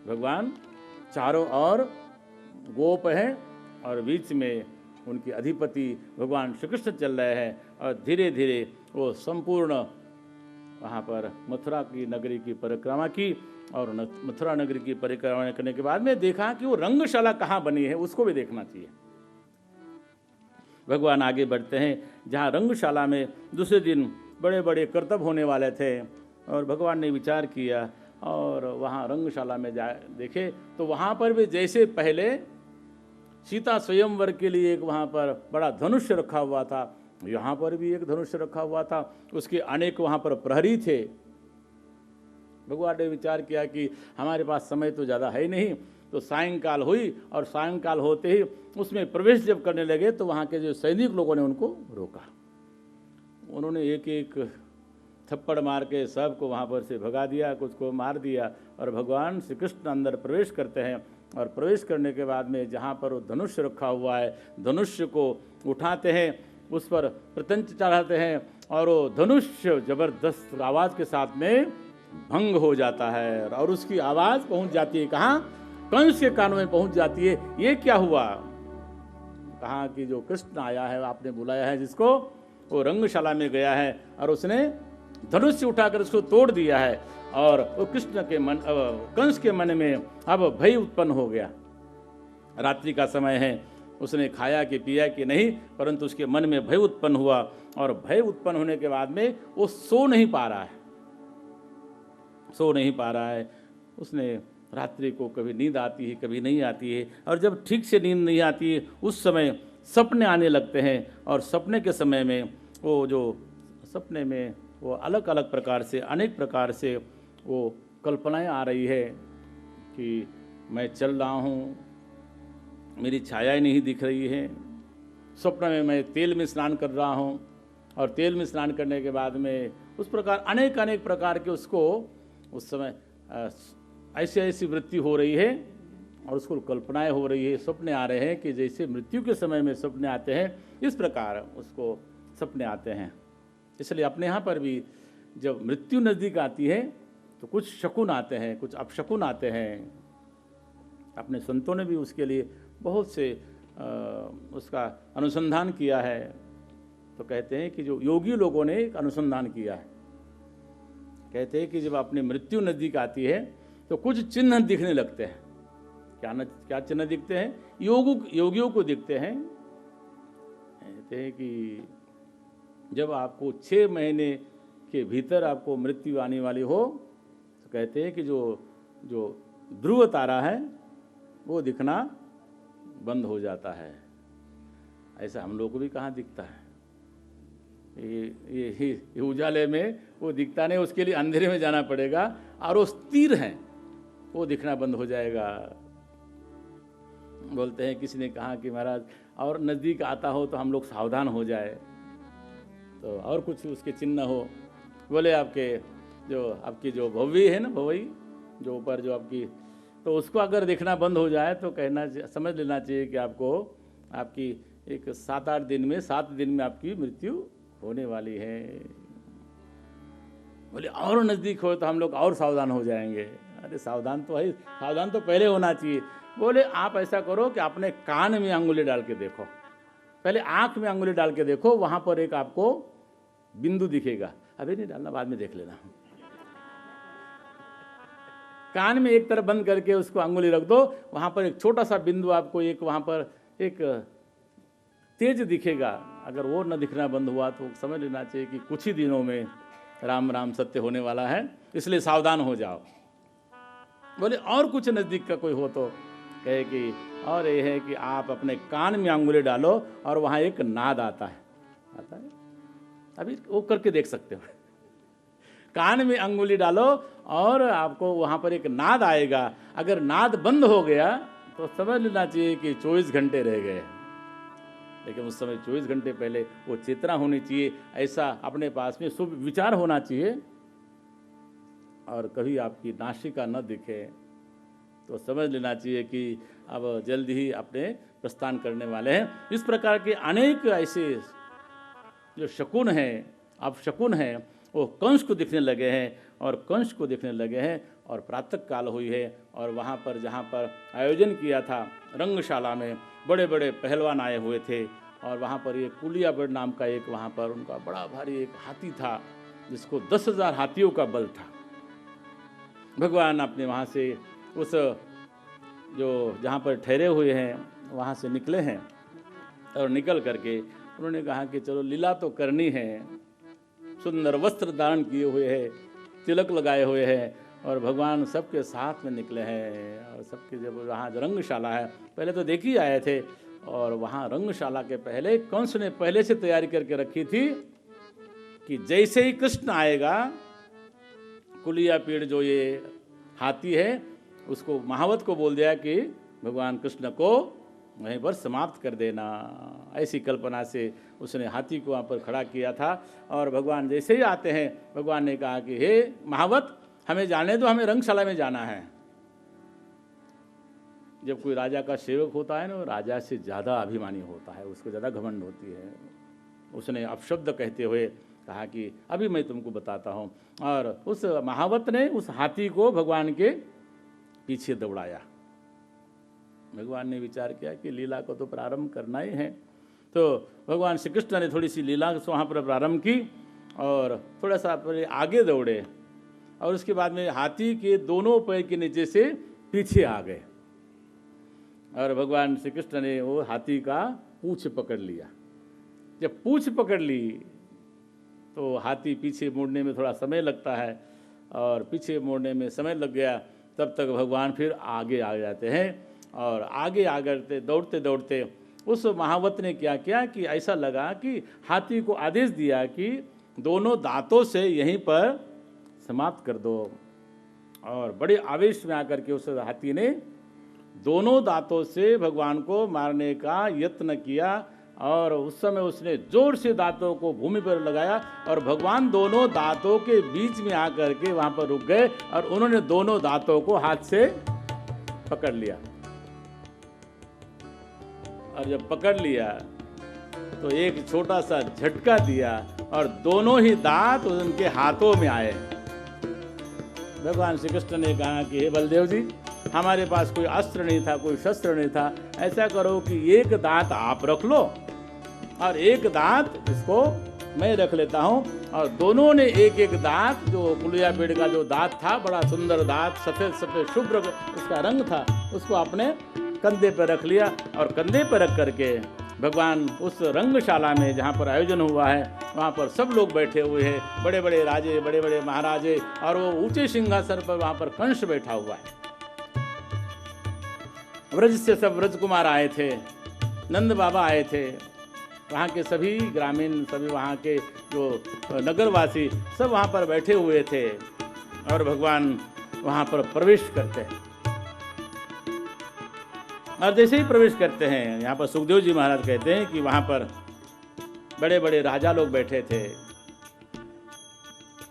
भगवान चारों ओर गोप हैं और बीच में उनके अधिपति भगवान श्री कृष्ण चल रहे हैं और धीरे धीरे वो संपूर्ण वहाँ पर मथुरा की नगरी की परिक्रमा की और मथुरा नगरी की परिक्रमा करने के बाद में देखा कि वो रंगशाला कहाँ बनी है, उसको भी देखना चाहिए। भगवान आगे बढ़ते हैं, जहाँ रंगशाला में दूसरे दिन बड़े बड़े करतब होने वाले थे और भगवान ने विचार किया और वहाँ रंगशाला में जा देखे तो वहाँ पर भी जैसे पहले सीता स्वयंवर के लिए एक वहाँ पर बड़ा धनुष्य रखा हुआ था, यहाँ पर भी एक धनुष्य रखा हुआ था, उसके अनेक वहाँ पर प्रहरी थे। भगवान ने विचार किया कि हमारे पास समय तो ज़्यादा है नहीं, तो सायंकाल हुई और सायंकाल होते ही उसमें प्रवेश जब करने लगे तो वहाँ के जो सैनिक लोगों ने उनको रोका। उन्होंने एक एक थप्पड़ मार के सबको वहाँ पर से भगा दिया, कुछ को मार दिया और भगवान श्री कृष्ण अंदर प्रवेश करते हैं और प्रवेश करने के बाद में जहाँ पर वो धनुष्य रखा हुआ है, धनुष्य को उठाते हैं, उस पर प्रत्यंच चढ़ाते हैं और वो धनुष्य जबरदस्त आवाज़ के साथ में भंग हो जाता है और उसकी आवाज़ पहुँच जाती है कहाँ? कंस के कानों में पहुँच जाती है। ये क्या हुआ? कहा कि जो कृष्ण आया है, आपने बुलाया है जिसको, वो रंगशाला में गया है और उसने धनुष्य उठाकर उसको तोड़ दिया है और वो कृष्ण के मन कंस के मन में अब भय उत्पन्न हो गया। रात्रि का समय है, उसने खाया कि पिया कि नहीं, परंतु उसके मन में भय उत्पन्न हुआ और भय उत्पन्न होने के बाद में वो सो नहीं पा रहा है। उसने रात्रि को कभी नींद आती है, कभी नहीं आती है और जब ठीक से नींद नहीं आती है उस समय सपने आने लगते हैं और सपने के समय में वो जो सपने में वो अलग अलग प्रकार से, अनेक प्रकार से वो कल्पनाएं आ रही है कि मैं चल रहा हूँ, मेरी छाया नहीं दिख रही है। स्वप्न में मैं तेल में स्नान कर रहा हूँ और तेल में स्नान करने के बाद में उस प्रकार अनेक अनेक प्रकार के उसको उस समय ऐसी ऐसी वृत्ति हो रही है और उसको कल्पनाएं हो रही है, सपने आ रहे हैं कि जैसे मृत्यु के समय में सपने आते हैं, इस प्रकार उसको सपने आते हैं। इसलिए अपने यहाँ पर भी जब मृत्यु नज़दीक आती है तो कुछ शकुन आते हैं, कुछ अपशकुन आते हैं। अपने संतों ने भी उसके लिए बहुत से उसका अनुसंधान किया है। तो कहते हैं कि जो योगी लोगों ने एक अनुसंधान किया है, कहते हैं कि जब अपनी मृत्यु नज़दीक आती है तो कुछ चिन्ह दिखने लगते हैं। क्या चिन्ह दिखते हैं? योगियों को दिखते हैं। कहते हैं कि जब आपको 6 महीने के भीतर आपको मृत्यु आने वाली हो तो कहते हैं कि जो ध्रुव तारा है वो दिखना बंद हो जाता है। ऐसा हम लोग को भी कहाँ दिखता है? ये उजाले में वो दिखता नहीं, उसके लिए अंधेरे में जाना पड़ेगा और वो स्थिर है, वो दिखना बंद हो जाएगा। बोलते हैं, किसी ने कहा कि महाराज और नज़दीक आता हो तो हम लोग सावधान हो जाए, तो और कुछ उसके चिन्ह हो। बोले आपकी जो भौवी है ना, भौवी जो ऊपर जो आपकी, तो उसको अगर देखना बंद हो जाए तो समझ लेना चाहिए कि आपकी एक 7 दिन में आपकी मृत्यु होने वाली है। बोले और नज़दीक हो तो हम लोग और सावधान हो जाएंगे। अरे सावधान तो पहले होना चाहिए। बोले आप ऐसा करो कि अपने कान में अंगुली डाल के देखो, पहले आँख में अंगुली डाल के देखो, वहाँ पर एक आपको बिंदु दिखेगा। अभी नहीं डालना, बाद में देख लेना। कान में एक तरफ बंद करके उसको अंगुली रख दो, वहाँ पर एक छोटा सा बिंदु आपको वहाँ पर एक तेज दिखेगा। अगर वो न दिखना बंद हुआ तो समझ लेना चाहिए कि कुछ ही दिनों में राम राम सत्य होने वाला है, इसलिए सावधान हो जाओ। बोले और कुछ नज़दीक का कोई हो तो कहे कि और ये है कि आप अपने कान में अंगुली डालो और वहाँ एक नाद आता है। अभी वो करके देख सकते हो। कान में अंगुली डालो और आपको वहाँ पर एक नाद आएगा। अगर नाद बंद हो गया तो समझ लेना चाहिए कि 24 घंटे रह गए। लेकिन उस समय 24 घंटे पहले वो चेतना होनी चाहिए, ऐसा अपने पास में शुभ विचार होना चाहिए। और कभी आपकी नासिका न दिखे तो समझ लेना चाहिए कि अब जल्दी ही अपने प्रस्थान करने वाले हैं। इस प्रकार के अनेक ऐसे जो शकुन हैं, अपशकुन हैं, वो कंस को दिखने लगे हैं और कंस को दिखने लगे हैं। और प्रातः काल हुई है और वहाँ पर जहाँ पर आयोजन किया था रंगशाला में बड़े बड़े पहलवान आए हुए थे। और वहाँ पर ये कुलियाबड़ नाम का एक वहाँ पर उनका बड़ा भारी एक हाथी था जिसको 10,000 हाथियों का बल था। भगवान अपने वहाँ से उस जो जहाँ पर ठहरे हुए हैं वहाँ से निकले हैं और निकल करके उन्होंने कहा कि चलो लीला तो करनी है। सुंदर वस्त्र धारण किए हुए हैं, तिलक लगाए हुए हैं और भगवान सबके साथ में निकले हैं। और सबके जब वहाँ रंगशाला है, पहले तो देख ही आए थे, और वहाँ रंगशाला के पहले कंस ने पहले से तैयारी करके रखी थी कि जैसे ही कृष्ण आएगा, कुलिया पीड़ जो ये हाथी है उसको महावत को बोल दिया कि भगवान कृष्ण को वहीं पर समाप्त कर देना। ऐसी कल्पना से उसने हाथी को वहाँ पर खड़ा किया था। और भगवान जैसे ही आते हैं, भगवान ने कहा कि हे महावत, हमें जाने दो, हमें रंगशाला में जाना है। जब कोई राजा का सेवक होता है ना, राजा से ज़्यादा अभिमानी होता है, उसको ज़्यादा घमंड होती है। उसने अपशब्द कहते हुए कहा कि अभी मैं तुमको बताता हूँ। और उस महावत ने उस हाथी को भगवान के पीछे दौड़ाया। भगवान ने विचार किया कि लीला को तो प्रारंभ करना ही है, तो भगवान श्री कृष्ण ने थोड़ी सी लीला वहाँ पर प्रारंभ की और थोड़ा सा पहले आगे दौड़े और उसके बाद में हाथी के दोनों पैर के नीचे से पीछे आ गए और भगवान श्री कृष्ण ने वो हाथी का पूंछ पकड़ लिया। जब पूंछ पकड़ ली तो हाथी पीछे मुड़ने में थोड़ा समय लगता है और पीछे मुड़ने में समय लग गया, तब तक भगवान फिर आगे आ जाते हैं। और आगे आगे दौड़ते दौड़ते उस महावत ने क्या किया कि ऐसा लगा कि हाथी को आदेश दिया कि दोनों दांतों से यहीं पर समाप्त कर दो। और बड़े आवेश में आकर के उस हाथी ने दोनों दांतों से भगवान को मारने का यत्न किया और उस समय उसने जोर से दांतों को भूमि पर लगाया और भगवान दोनों दांतों के बीच में आकर के वहां पर रुक गए और उन्होंने दोनों दांतों को हाथ से पकड़ लिया। और जब पकड़ लिया तो एक छोटा सा झटका दिया और दोनों ही दांत उनके हाथों में आए। भगवान श्री कृष्ण ने कहा कि हे बलदेव जी, हमारे पास कोई अस्त्र नहीं था, कोई शस्त्र नहीं था, ऐसा करो कि एक दांत आप रख लो और एक दांत इसको मैं रख लेता हूँ। और दोनों ने एक एक दांत, जो कुलिया पेड़ का जो दांत था, बड़ा सुंदर दांत, सफ़ेद सफ़ेद शुभ्र उसका रंग था, उसको अपने कंधे पर रख लिया। और कंधे पर रख करके भगवान उस रंगशाला में जहाँ पर आयोजन हुआ है वहाँ पर सब लोग बैठे हुए हैं, बड़े बड़े राजे, बड़े बड़े महाराजे, और वो ऊंचे सिंहासन पर वहाँ पर कंस बैठा हुआ है। व्रज से सब व्रज कुमार आए थे, नंद बाबा आए थे, वहाँ के सभी ग्रामीण, सभी वहाँ के जो नगरवासी सब वहाँ पर बैठे हुए थे। और भगवान वहाँ पर प्रवेश करते हैं और जैसे ही प्रवेश करते हैं, यहाँ पर सुखदेव जी महाराज कहते हैं कि वहाँ पर बड़े बड़े राजा लोग बैठे थे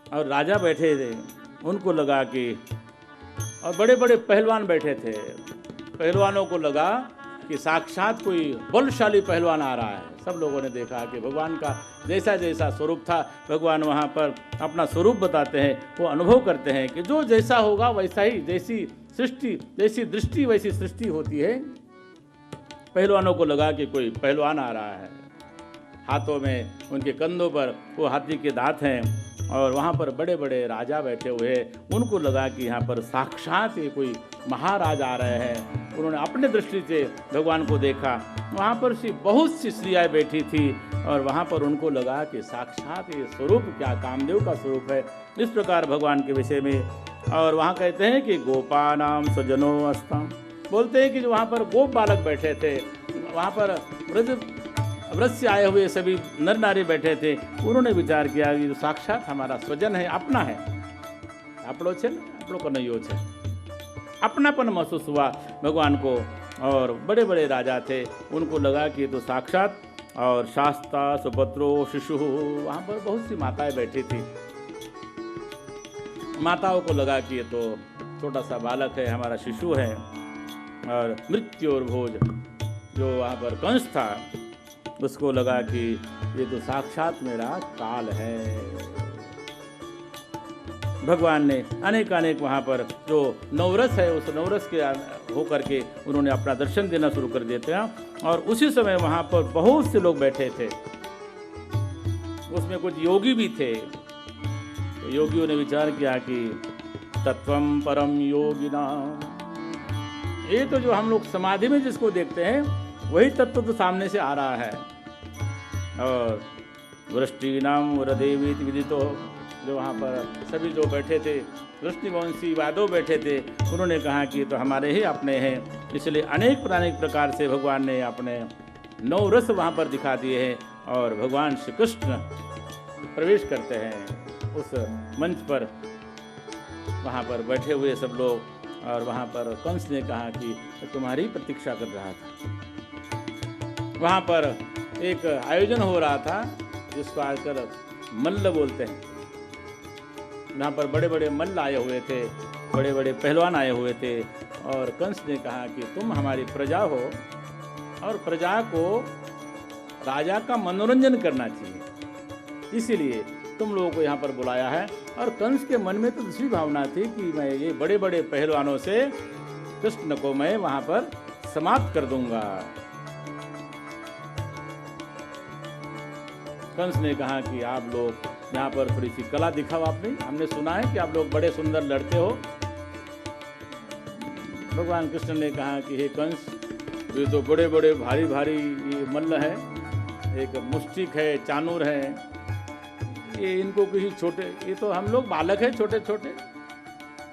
और राजा बैठे थे, उनको लगा कि, और बड़े बड़े पहलवान बैठे थे, पहलवानों को लगा कि साक्षात कोई बलशाली पहलवान आ रहा है। सब लोगों ने देखा कि भगवान का जैसा जैसा स्वरूप था, भगवान वहाँ पर अपना स्वरूप बताते हैं, वो अनुभव करते हैं कि जो जैसा होगा वैसा ही, जैसी सृष्टि, जैसी दृष्टि वैसी सृष्टि होती है। पहलवानों को लगा कि कोई पहलवान आ रहा है, हाथों में उनके कंधों पर वो हाथी के दांत हैं और वहाँ पर बड़े बड़े राजा बैठे हुए हैं। उनको लगा कि यहाँ पर साक्षात ये कोई महाराज आ रहे हैं। उन्होंने अपने दृष्टि से भगवान को देखा, वहाँ पर बहुत सी स्त्रियाँ बैठी थी और वहाँ पर उनको लगा कि साक्षात ये स्वरूप क्या कामदेव का स्वरूप है। इस प्रकार भगवान के विषय में, और वहाँ कहते हैं कि गोपानाम सजनो अस्ताम, बोलते हैं कि जो वहाँ पर गोप बालक बैठे थे, वहाँ पर व्रज से आए हुए सभी नर नारी बैठे थे, उन्होंने विचार किया कि जो साक्षात हमारा स्वजन है, अपना है, आपड़ो छे ना, आपड़ो कन्हैयो छे, अपनापन महसूस हुआ भगवान को। और बड़े बड़े राजा थे, उनको लगा कि तो साक्षात, और शास्ता सुपत्रो शिशु, वहाँ पर बहुत सी माताएं बैठी थी। माताओं को लगा कि ये तो छोटा सा बालक है, हमारा शिशु है। और मृत्यु और भोज, जो वहाँ पर कंस था, उसको लगा कि ये तो साक्षात मेरा काल है। भगवान ने अनेक अनेक वहाँ पर जो नवरस है उस नवरस के होकर के उन्होंने अपना दर्शन देना शुरू कर देते हैं। और उसी समय वहाँ पर बहुत से लोग बैठे थे, उसमें कुछ योगी भी थे। तो योगियों ने विचार किया कि तत्वम परम योगिना, ये तो जो हम लोग समाधि में जिसको देखते हैं वही तत्व तो सामने से आ रहा है। और वृष्टिनाम वरदेवी विदितो, जो वहाँ पर सभी जो बैठे थे वृष्टिवंशी यादव बैठे थे, उन्होंने कहा कि तो हमारे ही अपने हैं। इसलिए अनेक प्रकार से भगवान ने अपने 9 रस वहाँ पर दिखा दिए हैं। और भगवान श्री कृष्ण प्रवेश करते हैं उस मंच पर, वहाँ पर बैठे हुए सब लोग। और वहाँ पर कंस ने कहा कि तुम्हारी प्रतीक्षा कर रहा था। वहाँ पर एक आयोजन हो रहा था जिसको आजकल मल्ल बोलते हैं। यहाँ पर बड़े बड़े मल्ल आए हुए थे, बड़े बड़े पहलवान आए हुए थे। और कंस ने कहा कि तुम हमारी प्रजा हो और प्रजा को राजा का मनोरंजन करना चाहिए, इसीलिए तुम लोगों को यहाँ पर बुलाया है। और कंस के मन में तो दूसरी भावना थी कि मैं ये बड़े बड़े पहलवानों से कृष्ण को मैं वहाँ पर समाप्त कर दूंगा। कंस ने कहा कि आप लोग यहाँ पर थोड़ी सी कला दिखाओ आपने, हमने सुना है कि आप लोग बड़े सुंदर लड़ते हो। भगवान कृष्ण ने कहा कि हे कंस, ये तो बड़े बड़े भारी भारी ये मल्ल है, एक मुष्टिक है, चानूर है, ये इनको किसी छोटे, ये तो हम लोग बालक हैं छोटे छोटे,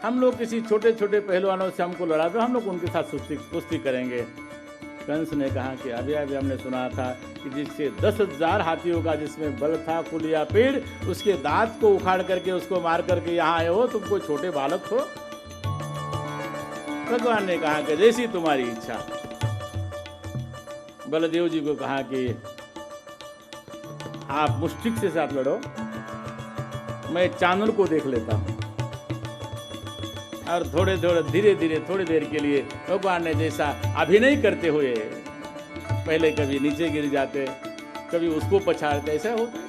हम लोग किसी छोटे छोटे पहलवानों से हमको लड़ा दो, हम लोग उनके साथ कुश्ती करेंगे। कंस ने कहा कि अभी अभी हमने सुना था कि जिससे 10,000 हाथियों का जिसमें बल था कुलिया पेड़, उसके दांत को उखाड़ करके उसको मार करके यहाँ आए हो, तुम कोई छोटे बालक हो। भगवान ने कहा कि जैसी तुम्हारी इच्छा। बलदेव जी को कहा कि आप मुष्टिक से साथ लड़ो, मैं चानूर को देख लेता हूँ। और थोड़े धीरे धीरे थोड़ी देर के लिए भगवान ने जैसा अभिनय करते हुए, पहले कभी नीचे गिर जाते, कभी उसको पछाड़ते, ऐसा होता है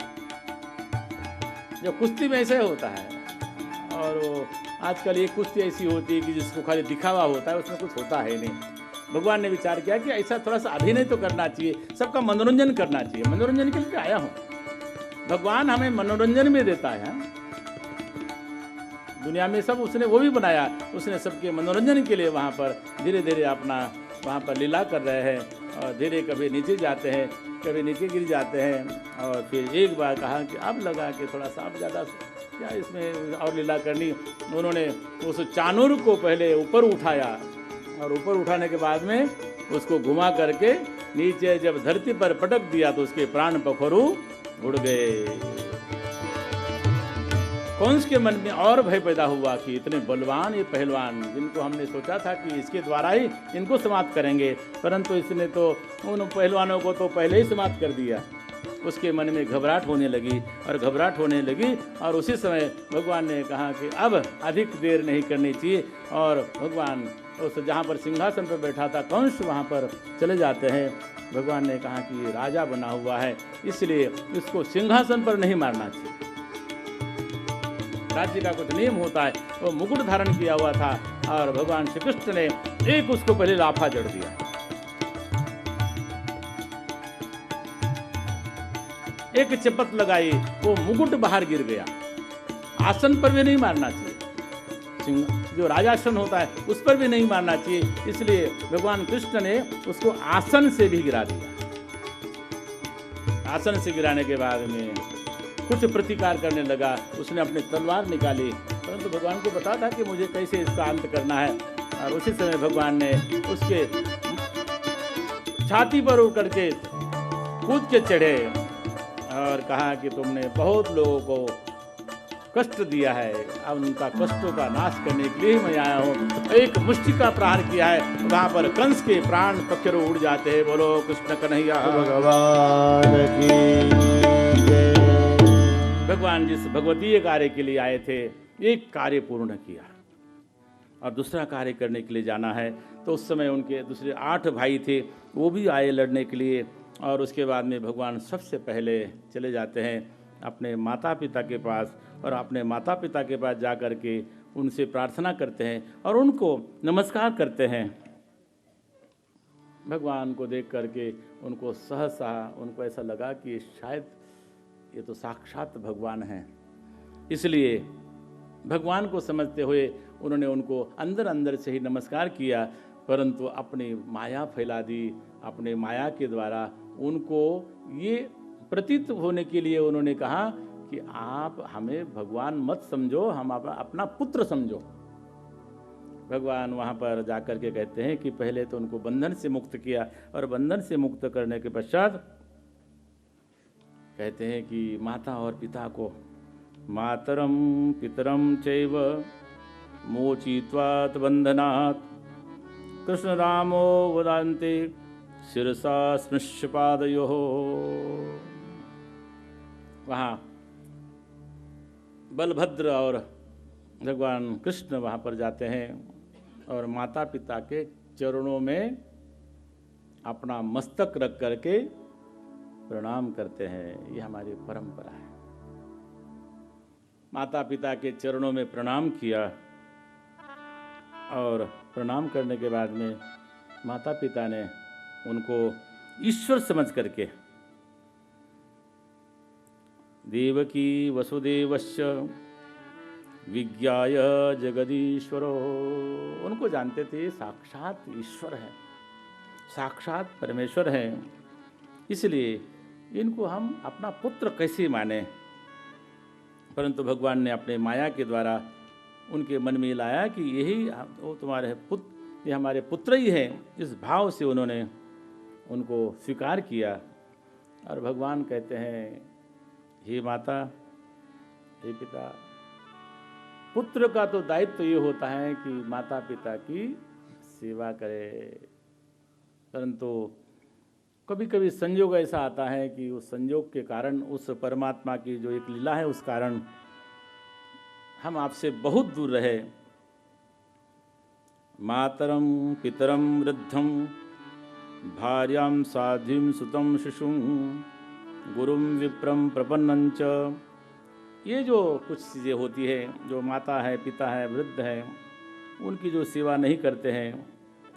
जो कुश्ती में ऐसा होता है। और वो आजकल ये कुश्ती ऐसी होती है कि जिसको खाली दिखावा होता है, उसमें कुछ होता है नहीं। भगवान ने विचार किया कि ऐसा थोड़ा सा अभिनय तो करना चाहिए, सबका मनोरंजन करना चाहिए। मनोरंजन के लिए आया हूँ, भगवान हमें मनोरंजन में देता है। दुनिया में सब उसने वो भी बनाया, उसने सबके मनोरंजन के लिए वहाँ पर धीरे धीरे अपना वहाँ पर लीला कर रहे हैं। और धीरे कभी नीचे जाते हैं, कभी नीचे गिर जाते हैं। और फिर एक बार कहा कि अब लगा कि थोड़ा सा अब ज़्यादा क्या इसमें और लीला करनी। उन्होंने उस चानूर को पहले ऊपर उठाया और ऊपर उठाने के बाद में उसको घुमा करके नीचे जब धरती पर पटक दिया तो उसके प्राण पखरू उड़ गए। कंस के मन में और भय पैदा हुआ कि इतने बलवान ये पहलवान, जिनको हमने सोचा था कि इसके द्वारा ही इनको समाप्त करेंगे, परंतु इसने तो उन पहलवानों को तो पहले ही समाप्त कर दिया। उसके मन में घबराहट होने लगी और घबराहट होने लगी। और उसी समय भगवान ने कहा कि अब अधिक देर नहीं करनी चाहिए। और भगवान उस जहाँ पर सिंहासन पर बैठा था कंस, वहाँ पर चले जाते हैं। भगवान ने कहा कि ये राजा बना हुआ है, इसलिए इसको सिंहासन पर नहीं मारना चाहिए। राज्य का कुछ नियम होता है, वो मुकुट धारण किया हुआ था और भगवान श्री कृष्ण ने एक उसको पहले लाफा जड़ दिया। एक चपत लगाई, वो मुकुट बाहर गिर गया। आसन पर भी नहीं मारना चाहिए, जो राजासन होता है उस पर भी नहीं मारना चाहिए, इसलिए भगवान कृष्ण ने उसको आसन से भी गिरा दिया। आसन से गिराने के बाद में कुछ प्रतिकार करने लगा, उसने अपनी तलवार निकाली, परंतु भगवान को पता था कि मुझे कैसे इसका अंत करना है। और उसी समय भगवान ने उसके छाती पर उड़ करके कूद के चढ़े और कहा कि तुमने बहुत लोगों को कष्ट दिया है, अब उनका कष्टों का नाश करने के लिए मैं आया हूँ। एक मुष्टि का प्रहार किया है, वहाँ पर कंस के प्राण पक्षरों उड़ जाते हैं। बोलो कृष्ण कन्हैया भगवान की। भगवान जिस भगवतीय कार्य के लिए आए थे, एक कार्य पूर्ण किया और दूसरा कार्य करने के लिए जाना है। तो उस समय उनके दूसरे 8 भाई थे, वो भी आए लड़ने के लिए। और उसके बाद में भगवान सबसे पहले चले जाते हैं अपने माता पिता के पास और अपने माता पिता के पास जा कर के उनसे प्रार्थना करते हैं और उनको नमस्कार करते हैं। भगवान को देख करके उनको सहसा उनको ऐसा लगा कि शायद ये तो साक्षात भगवान हैं। इसलिए भगवान को समझते हुए उन्होंने उनको अंदर अंदर से ही नमस्कार किया, परंतु अपनी माया फैला दी। अपने माया के द्वारा उनको ये प्रतीत होने के लिए उन्होंने कहा कि आप हमें भगवान मत समझो, हम अपना पुत्र समझो। भगवान वहाँ पर जाकर के कहते हैं कि पहले तो उनको बंधन से मुक्त किया और बंधन से मुक्त करने के पश्चात कहते हैं कि माता और पिता को मातरम पितरम चैव मोचित्वात् बंधनात् कृष्ण रामो वदान्ते शिरसा स्पृश्य पादयोः। वहाँ बलभद्र और भगवान कृष्ण वहाँ पर जाते हैं और माता पिता के चरणों में अपना मस्तक रख करके प्रणाम करते हैं। ये हमारी परंपरा है। माता पिता के चरणों में प्रणाम किया और प्रणाम करने के बाद में माता पिता ने उनको ईश्वर समझ करके देवकी वसुदेवस्य विज्ञाय जगदीश्वरो, उनको जानते थे साक्षात ईश्वर है, साक्षात परमेश्वर है, इसलिए इनको हम अपना पुत्र कैसे माने। परंतु भगवान ने अपने माया के द्वारा उनके मन में लाया कि यही वो तुम्हारे पुत्र, ये हमारे पुत्र ही हैं। इस भाव से उन्होंने उनको स्वीकार किया और भगवान कहते हैं, हे माता, हे पिता, पुत्र का तो दायित्व ये होता है कि माता पिता की सेवा करे, परंतु कभी कभी संयोग ऐसा आता है कि उस संयोग के कारण, उस परमात्मा की जो एक लीला है उस कारण हम आपसे बहुत दूर रहे। मातरम पितरम वृद्धम भार्यां साध्वीं सुतं शिशुं गुरुं विप्रं प्रपन्नंच। ये जो कुछ चीज़ें होती है, जो माता है, पिता है, वृद्ध है, उनकी जो सेवा नहीं करते हैं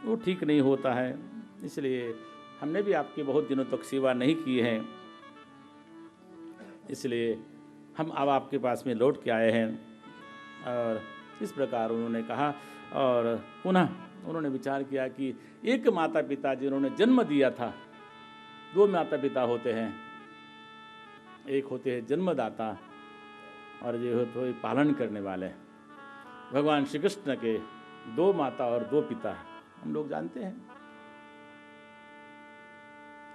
वो ठीक नहीं होता है। इसलिए हमने भी आपकी बहुत दिनों तक सेवा नहीं की है, इसलिए हम अब आपके पास में लौट के आए हैं। और इस प्रकार उन्होंने कहा और पुनः उन्होंने विचार किया कि एक माता पिता जिन्होंने जन्म दिया था, दो माता पिता होते हैं, एक होते हैं जन्मदाता और ये होते हैं पालन करने वाले। भगवान श्री कृष्ण के दो माता और दो पिता हम लोग जानते हैं।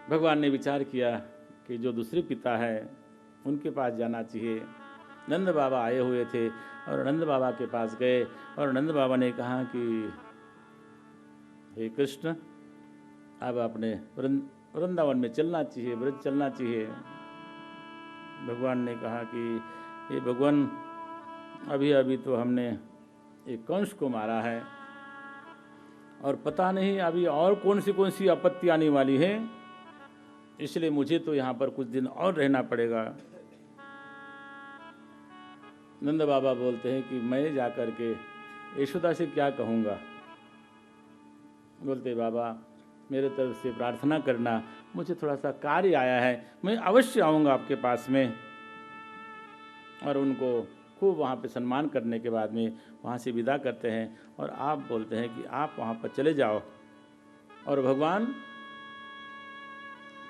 भगवान ने विचार किया कि जो दूसरे पिता है उनके पास जाना चाहिए। नंद बाबा आए हुए थे और नंद बाबा के पास गए और नंद बाबा ने कहा कि हे कृष्ण, अब अपने वृंदावन में चलना चाहिए, ब्रज चलना चाहिए। भगवान ने कहा कि ये भगवान, अभी अभी तो हमने एक कंस को मारा है और पता नहीं अभी और कौन सी आपत्ति आने वाली है, इसलिए मुझे तो यहाँ पर कुछ दिन और रहना पड़ेगा। नंद बाबा बोलते हैं कि मैं जाकर के यशोदा से क्या कहूँगा। बोलते बाबा, मेरे तरफ से प्रार्थना करना, मुझे थोड़ा सा कार्य आया है, मैं अवश्य आऊँगा आपके पास में। और उनको खूब वहाँ पे सम्मान करने के बाद में वहाँ से विदा करते हैं और आप बोलते हैं कि आप वहाँ पर चले जाओ। और भगवान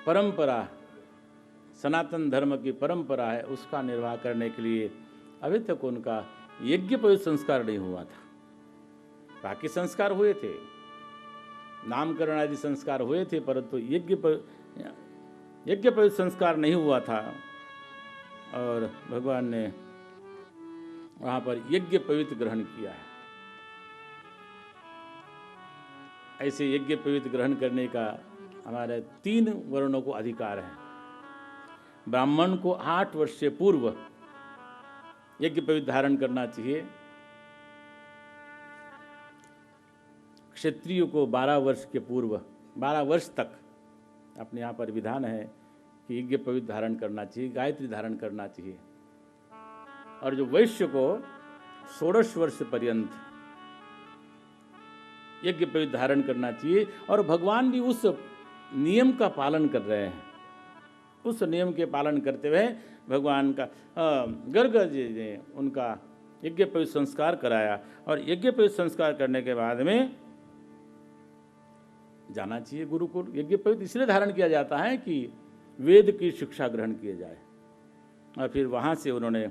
परंपरा, सनातन धर्म की परंपरा है, उसका निर्वाह करने के लिए अभी तक उनका यज्ञोपवीत संस्कार नहीं हुआ था। बाकी संस्कार हुए थे, नामकरण आदि संस्कार हुए थे, परंतु यज्ञोपवीत संस्कार नहीं हुआ था। और भगवान ने वहाँ पर यज्ञोपवीत ग्रहण किया है। ऐसे यज्ञोपवीत ग्रहण करने का हमारे 3 वर्णों को अधिकार है। ब्राह्मण को 8 वर्ष से पूर्व यज्ञोपवीत धारण करना चाहिए, क्षत्रिय को 12 वर्ष के पूर्व, 12 वर्ष तक अपने यहाँ पर विधान है कि यज्ञ पवित्र धारण करना चाहिए, गायत्री धारण करना चाहिए। और जो वैश्य को 16 वर्ष पर्यंत यज्ञ पवित्र धारण करना चाहिए। और भगवान भी उस नियम का पालन कर रहे हैं। उस नियम के पालन करते हुए भगवान का गर्ग जी ने उनका यज्ञ पवित्र संस्कार कराया। और यज्ञ पवित्र संस्कार करने के बाद में जाना चाहिए गुरुकुल। यज्ञ पवित्र इसलिए धारण किया जाता है कि वेद की शिक्षा ग्रहण किए जाए। और फिर वहाँ से उन्होंने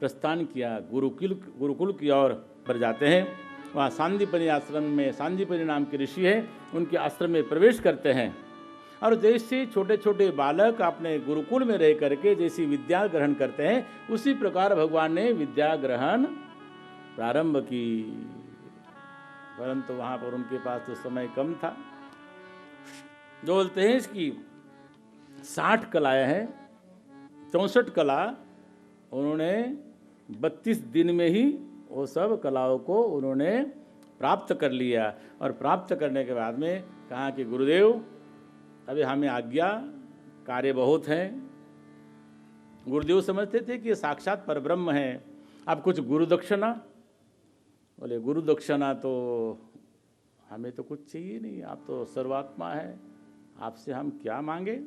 प्रस्थान किया, गुरुकुल की ओर पर जाते हैं। वहाँ सांदीपनि आश्रम में सांदीपनि नाम के ऋषि है, उनके आश्रम में प्रवेश करते हैं। और जैसे छोटे छोटे बालक अपने गुरुकुल में रह करके जैसी विद्या ग्रहण करते हैं, उसी प्रकार भगवान ने विद्या ग्रहण प्रारंभ की। परंतु वहाँ पर उनके पास तो समय कम था। जो बोलते हैं इसकी 60 कलाएँ हैं, 64 कला उन्होंने 32 दिन में ही वो सब कलाओं को उन्होंने प्राप्त कर लिया। और प्राप्त करने के बाद में कहा कि गुरुदेव अभी हमें आज्ञा, कार्य बहुत है। गुरुदेव समझते थे कि ये साक्षात परब्रह्म है। अब कुछ गुरु दक्षिणा, बोले गुरु दक्षिणा तो हमें तो कुछ चाहिए नहीं, आप तो सर्वात्मा है, आपसे हम क्या मांगे।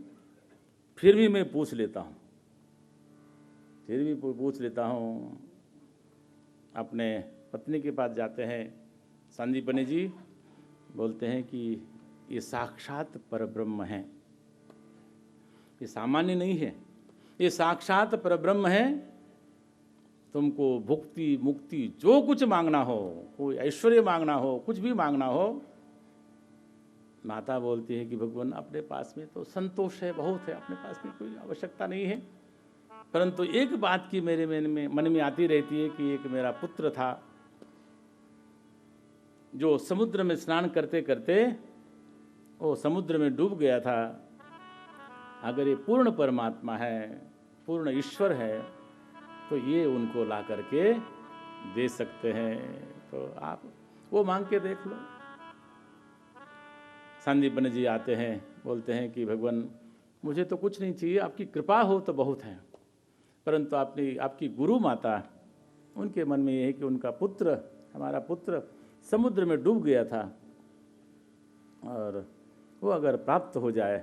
फिर भी मैं पूछ लेता हूँ, अपने पत्नी के पास जाते हैं। संदीपनि जी बोलते हैं कि ये साक्षात परब्रह्म है, ये सामान्य नहीं है, ये साक्षात परब्रह्म है। तुमको भुक्ति मुक्ति जो कुछ मांगना हो, कोई ऐश्वर्य मांगना हो, कुछ भी मांगना हो। माता बोलती है कि भगवान अपने पास में तो संतोष है, बहुत है, अपने पास में कोई आवश्यकता नहीं है। परंतु एक बात की मेरे मन में आती रहती है कि एक मेरा पुत्र था जो समुद्र में स्नान करते करते वो समुद्र में डूब गया था। अगर ये पूर्ण परमात्मा है, पूर्ण ईश्वर है, तो ये उनको ला करके दे सकते हैं। तो आप वो मांग के देख लो। संदीपनि जी आते हैं, बोलते हैं कि भगवान मुझे तो कुछ नहीं चाहिए, आपकी कृपा हो तो बहुत है। परंतु आपकी गुरु माता, उनके मन में ये है कि उनका पुत्र, हमारा पुत्र समुद्र में डूब गया था, और वो अगर प्राप्त हो जाए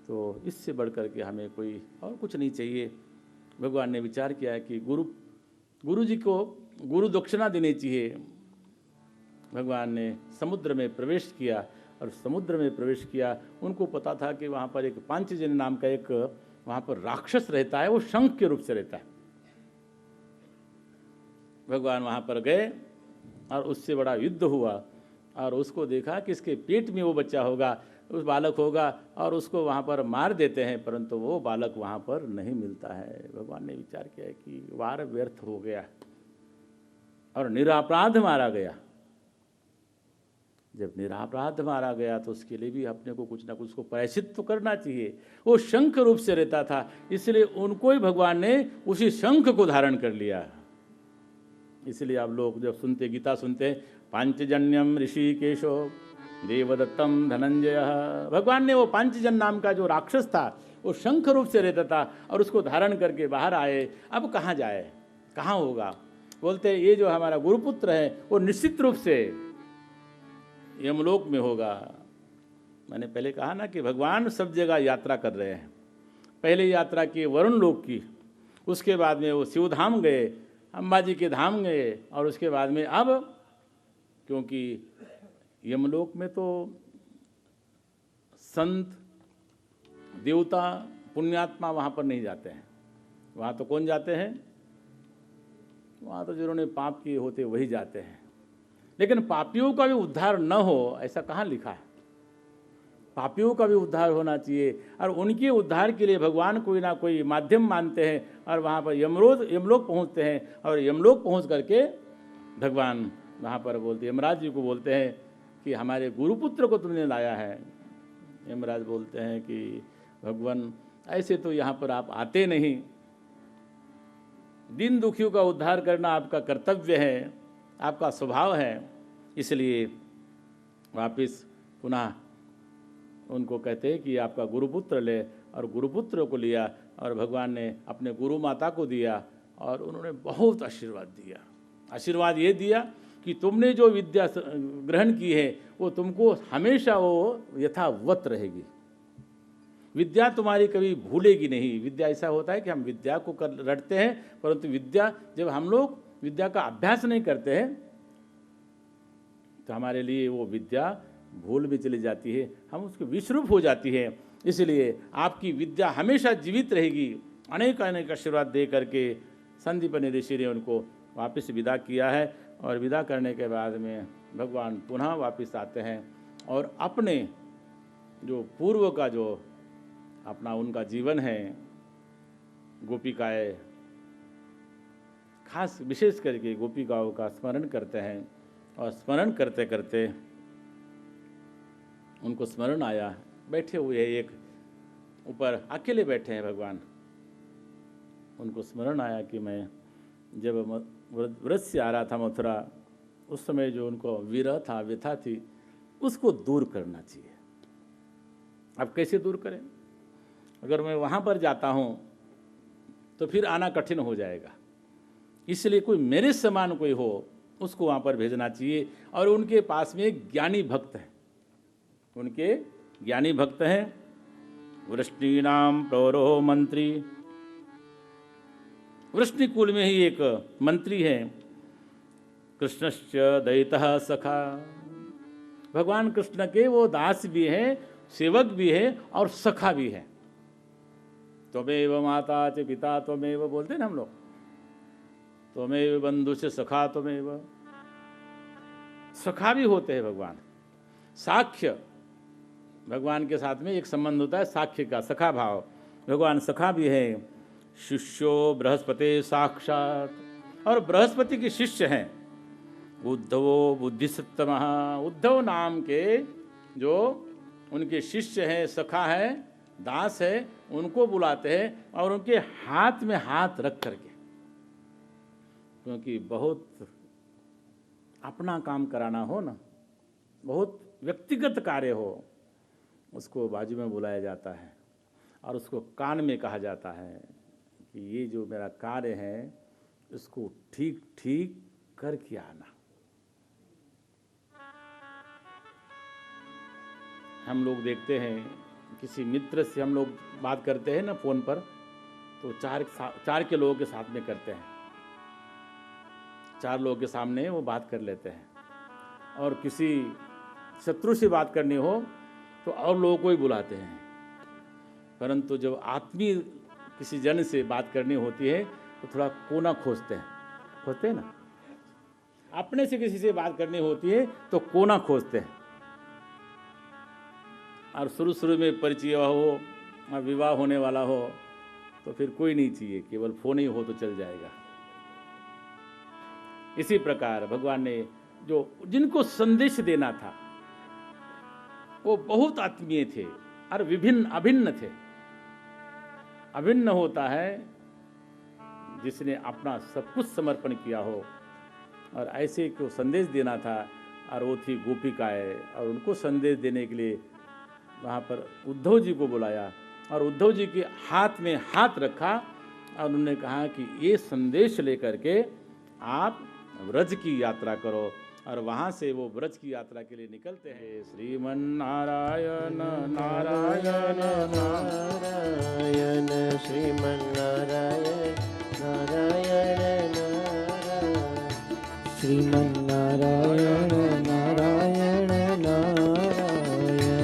तो इससे बढ़कर के हमें कोई और कुछ नहीं चाहिए। भगवान ने विचार किया है कि गुरु जी को गुरु दक्षिणा देनी चाहिए। भगवान ने समुद्र में प्रवेश किया, और समुद्र में प्रवेश किया। उनको पता था कि वहाँ पर एक पांचजन्य नाम का एक वहाँ पर राक्षस रहता है, वो शंख के रूप से रहता है। भगवान वहाँ पर गए और उससे बड़ा युद्ध हुआ, और उसको देखा कि इसके पेट में वो बच्चा होगा, उस बालक होगा, और उसको वहाँ पर मार देते हैं। परंतु वो बालक वहाँ पर नहीं मिलता है। भगवान ने विचार किया कि वार व्यर्थ हो गया और निरापराध मारा गया। जब निरापराध मारा गया तो उसके लिए भी अपने को कुछ ना कुछ को प्रायश्चित तो करना चाहिए। वो शंख रूप से रहता था, इसलिए उनको ही भगवान ने उसी शंख को धारण कर लिया। इसलिए आप लोग जब सुनते, गीता सुनते, पांचजन्यम ऋषिकेशो देवदत्तम धनंजय, भगवान ने वो पांचजन नाम का जो राक्षस था वो शंख रूप से रहता था, और उसको धारण करके बाहर आए। अब कहाँ जाए, कहाँ होगा। बोलते ये जो हमारा गुरुपुत्र है वो निश्चित रूप से यमलोक में होगा। मैंने पहले कहा ना कि भगवान सब जगह यात्रा कर रहे हैं। पहले यात्रा की वरुण लोक की, उसके बाद में वो शिवधाम गए, अंबाजी के धाम गए, और उसके बाद में अब क्योंकि यमलोक में तो संत देवता पुण्यात्मा वहाँ पर नहीं जाते हैं। वहाँ तो कौन जाते हैं, वहाँ तो जिन्होंने पाप किए होते वही जाते हैं। लेकिन पापियों का भी उद्धार न हो ऐसा कहाँ लिखा है। पापियों का भी उद्धार होना चाहिए, और उनके उद्धार के लिए भगवान कोई ना कोई माध्यम मानते हैं, और वहाँ पर यमलोक पहुँचते हैं। और यमलोक पहुँच करके भगवान वहाँ पर बोलते, यमराज जी को बोलते हैं कि हमारे गुरुपुत्र को तुमने लाया है। यमराज बोलते हैं कि भगवान ऐसे तो यहाँ पर आप आते नहीं, दीन दुखियों का उद्धार करना आपका कर्तव्य है, आपका स्वभाव है। इसलिए वापिस पुनः उनको कहते हैं कि आपका गुरुपुत्र ले, और गुरुपुत्र को लिया और भगवान ने अपने गुरु माता को दिया और उन्होंने बहुत आशीर्वाद दिया। आशीर्वाद ये दिया कि तुमने जो विद्या ग्रहण की है वो तुमको हमेशा वो यथावत रहेगी। विद्या तुम्हारी कभी भूलेगी नहीं। विद्या ऐसा होता है कि हम विद्या को रटते हैं, परंतु विद्या जब हम लोग विद्या का अभ्यास नहीं करते हैं तो हमारे लिए वो विद्या भूल भी चली जाती है, हम उसके विश्रूप हो जाती है। इसलिए आपकी विद्या हमेशा जीवित रहेगी। अनेक अनेक आशीर्वाद दे करके संदीपनि ऋषि ने उनको वापस विदा किया है और विदा करने के बाद में भगवान पुनः वापस आते हैं और अपने जो पूर्व का जो अपना उनका जीवन है, गोपिकाएँ खास विशेष करके गोपिकाओं का स्मरण करते हैं और स्मरण करते करते उनको स्मरण आया, बैठे हुए एक ऊपर अकेले बैठे हैं भगवान। उनको स्मरण आया कि मैं जब व्रत से आ रहा था मथुरा, उस समय जो उनको विरह था, व्यथा थी, उसको दूर करना चाहिए। अब कैसे दूर करें? अगर मैं वहाँ पर जाता हूँ तो फिर आना कठिन हो जाएगा। इसलिए कोई मेरे समान कोई हो उसको वहाँ पर भेजना चाहिए। और उनके पास में एक ज्ञानी भक्त है, उनके ज्ञानी भक्त हैं, वृष्णीनाम प्रौरो मंत्री। वृष्णि कुल में ही एक मंत्री है, कृष्णश्च दयितः सखा। भगवान कृष्ण के वो दास भी हैं, सेवक भी हैं और सखा भी हैं। त्वमेव माता च पिता त्वमेव बोलते हैं ना हम लोग, त्वमेव बंधु से सखा त्वमेव। सखा भी होते हैं भगवान। साख्य, भगवान के साथ में एक संबंध होता है साख्य का, सखा भाव। भगवान सखा भी है। शिष्यो बृहस्पति साक्षात, और बृहस्पति के शिष्य हैं उद्धवो बुद्धिसत्तमः। उद्धव नाम के जो उनके शिष्य हैं, सखा है, दास है, उनको बुलाते हैं और उनके हाथ में हाथ रख करके, क्योंकि बहुत अपना काम कराना हो ना, बहुत व्यक्तिगत कार्य हो, उसको बाजू में बुलाया जाता है और उसको कान में कहा जाता है कि ये जो मेरा कार्य है इसको ठीक ठीक करके आना। हम लोग देखते हैं किसी मित्र से हम लोग बात करते हैं ना फोन पर, तो चार के लोगों के साथ में करते हैं, 4 लोगों के सामने वो बात कर लेते हैं। और किसी शत्रु से बात करनी हो तो और लोगों को ही बुलाते हैं। परंतु जब आत्मीय किसी जन से बात करनी होती है तो थोड़ा कोना खोजते हैं ना। अपने से किसी से बात करनी होती है तो कोना खोजते हैं। और शुरू में परिचय हो, विवाह होने वाला हो तो फिर कोई नहीं चाहिए, केवल फोन ही हो तो चल जाएगा। इसी प्रकार भगवान ने जो जिनको संदेश देना था वो बहुत आत्मीय थे और अभिन्न थे। अभिन्न होता है जिसने अपना सब कुछ समर्पण किया हो, और ऐसे को संदेश देना था। और वो थी गोपिकाएँ, और उनको संदेश देने के लिए वहाँ पर उद्धव जी को बुलाया और उद्धव जी के हाथ में हाथ रखा और उन्होंने कहा कि ये संदेश लेकर के आप व्रज की यात्रा करो। और वहाँ से वो व्रज की यात्रा के लिए निकलते हैं। श्रीमन नारायण नारायण नारायण, श्रीमन नारायण नारायण नारायण, श्रीमन नारायण नारायण नारायण,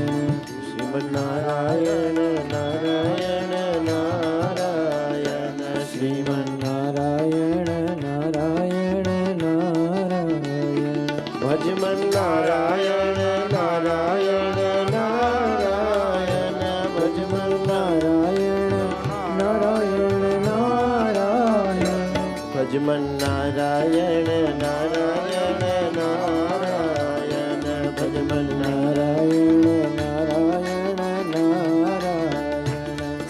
श्रीमन नारायण नारायण नारायण, श्रीमन नारायण नारायण नारायण, भजमन नारायण नारायण नारायण, भजमन नारायण नारायण नारायण, भजमन नारायण नारायण नारायण, भजमन नारायण नारायण नारायण,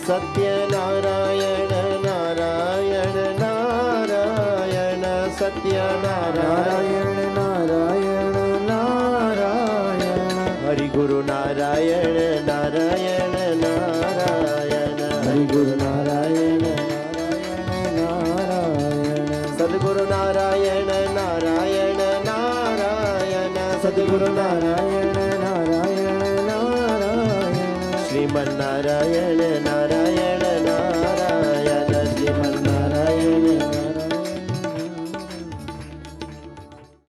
सत्य नारायण नारायण नारायण, सत्य नारायण नारायण नारायण, हरि गुरु नारायण नारायण नारायण, सद्गुरु नारायण नारायण नारायण श्रीमन नारायण नारायण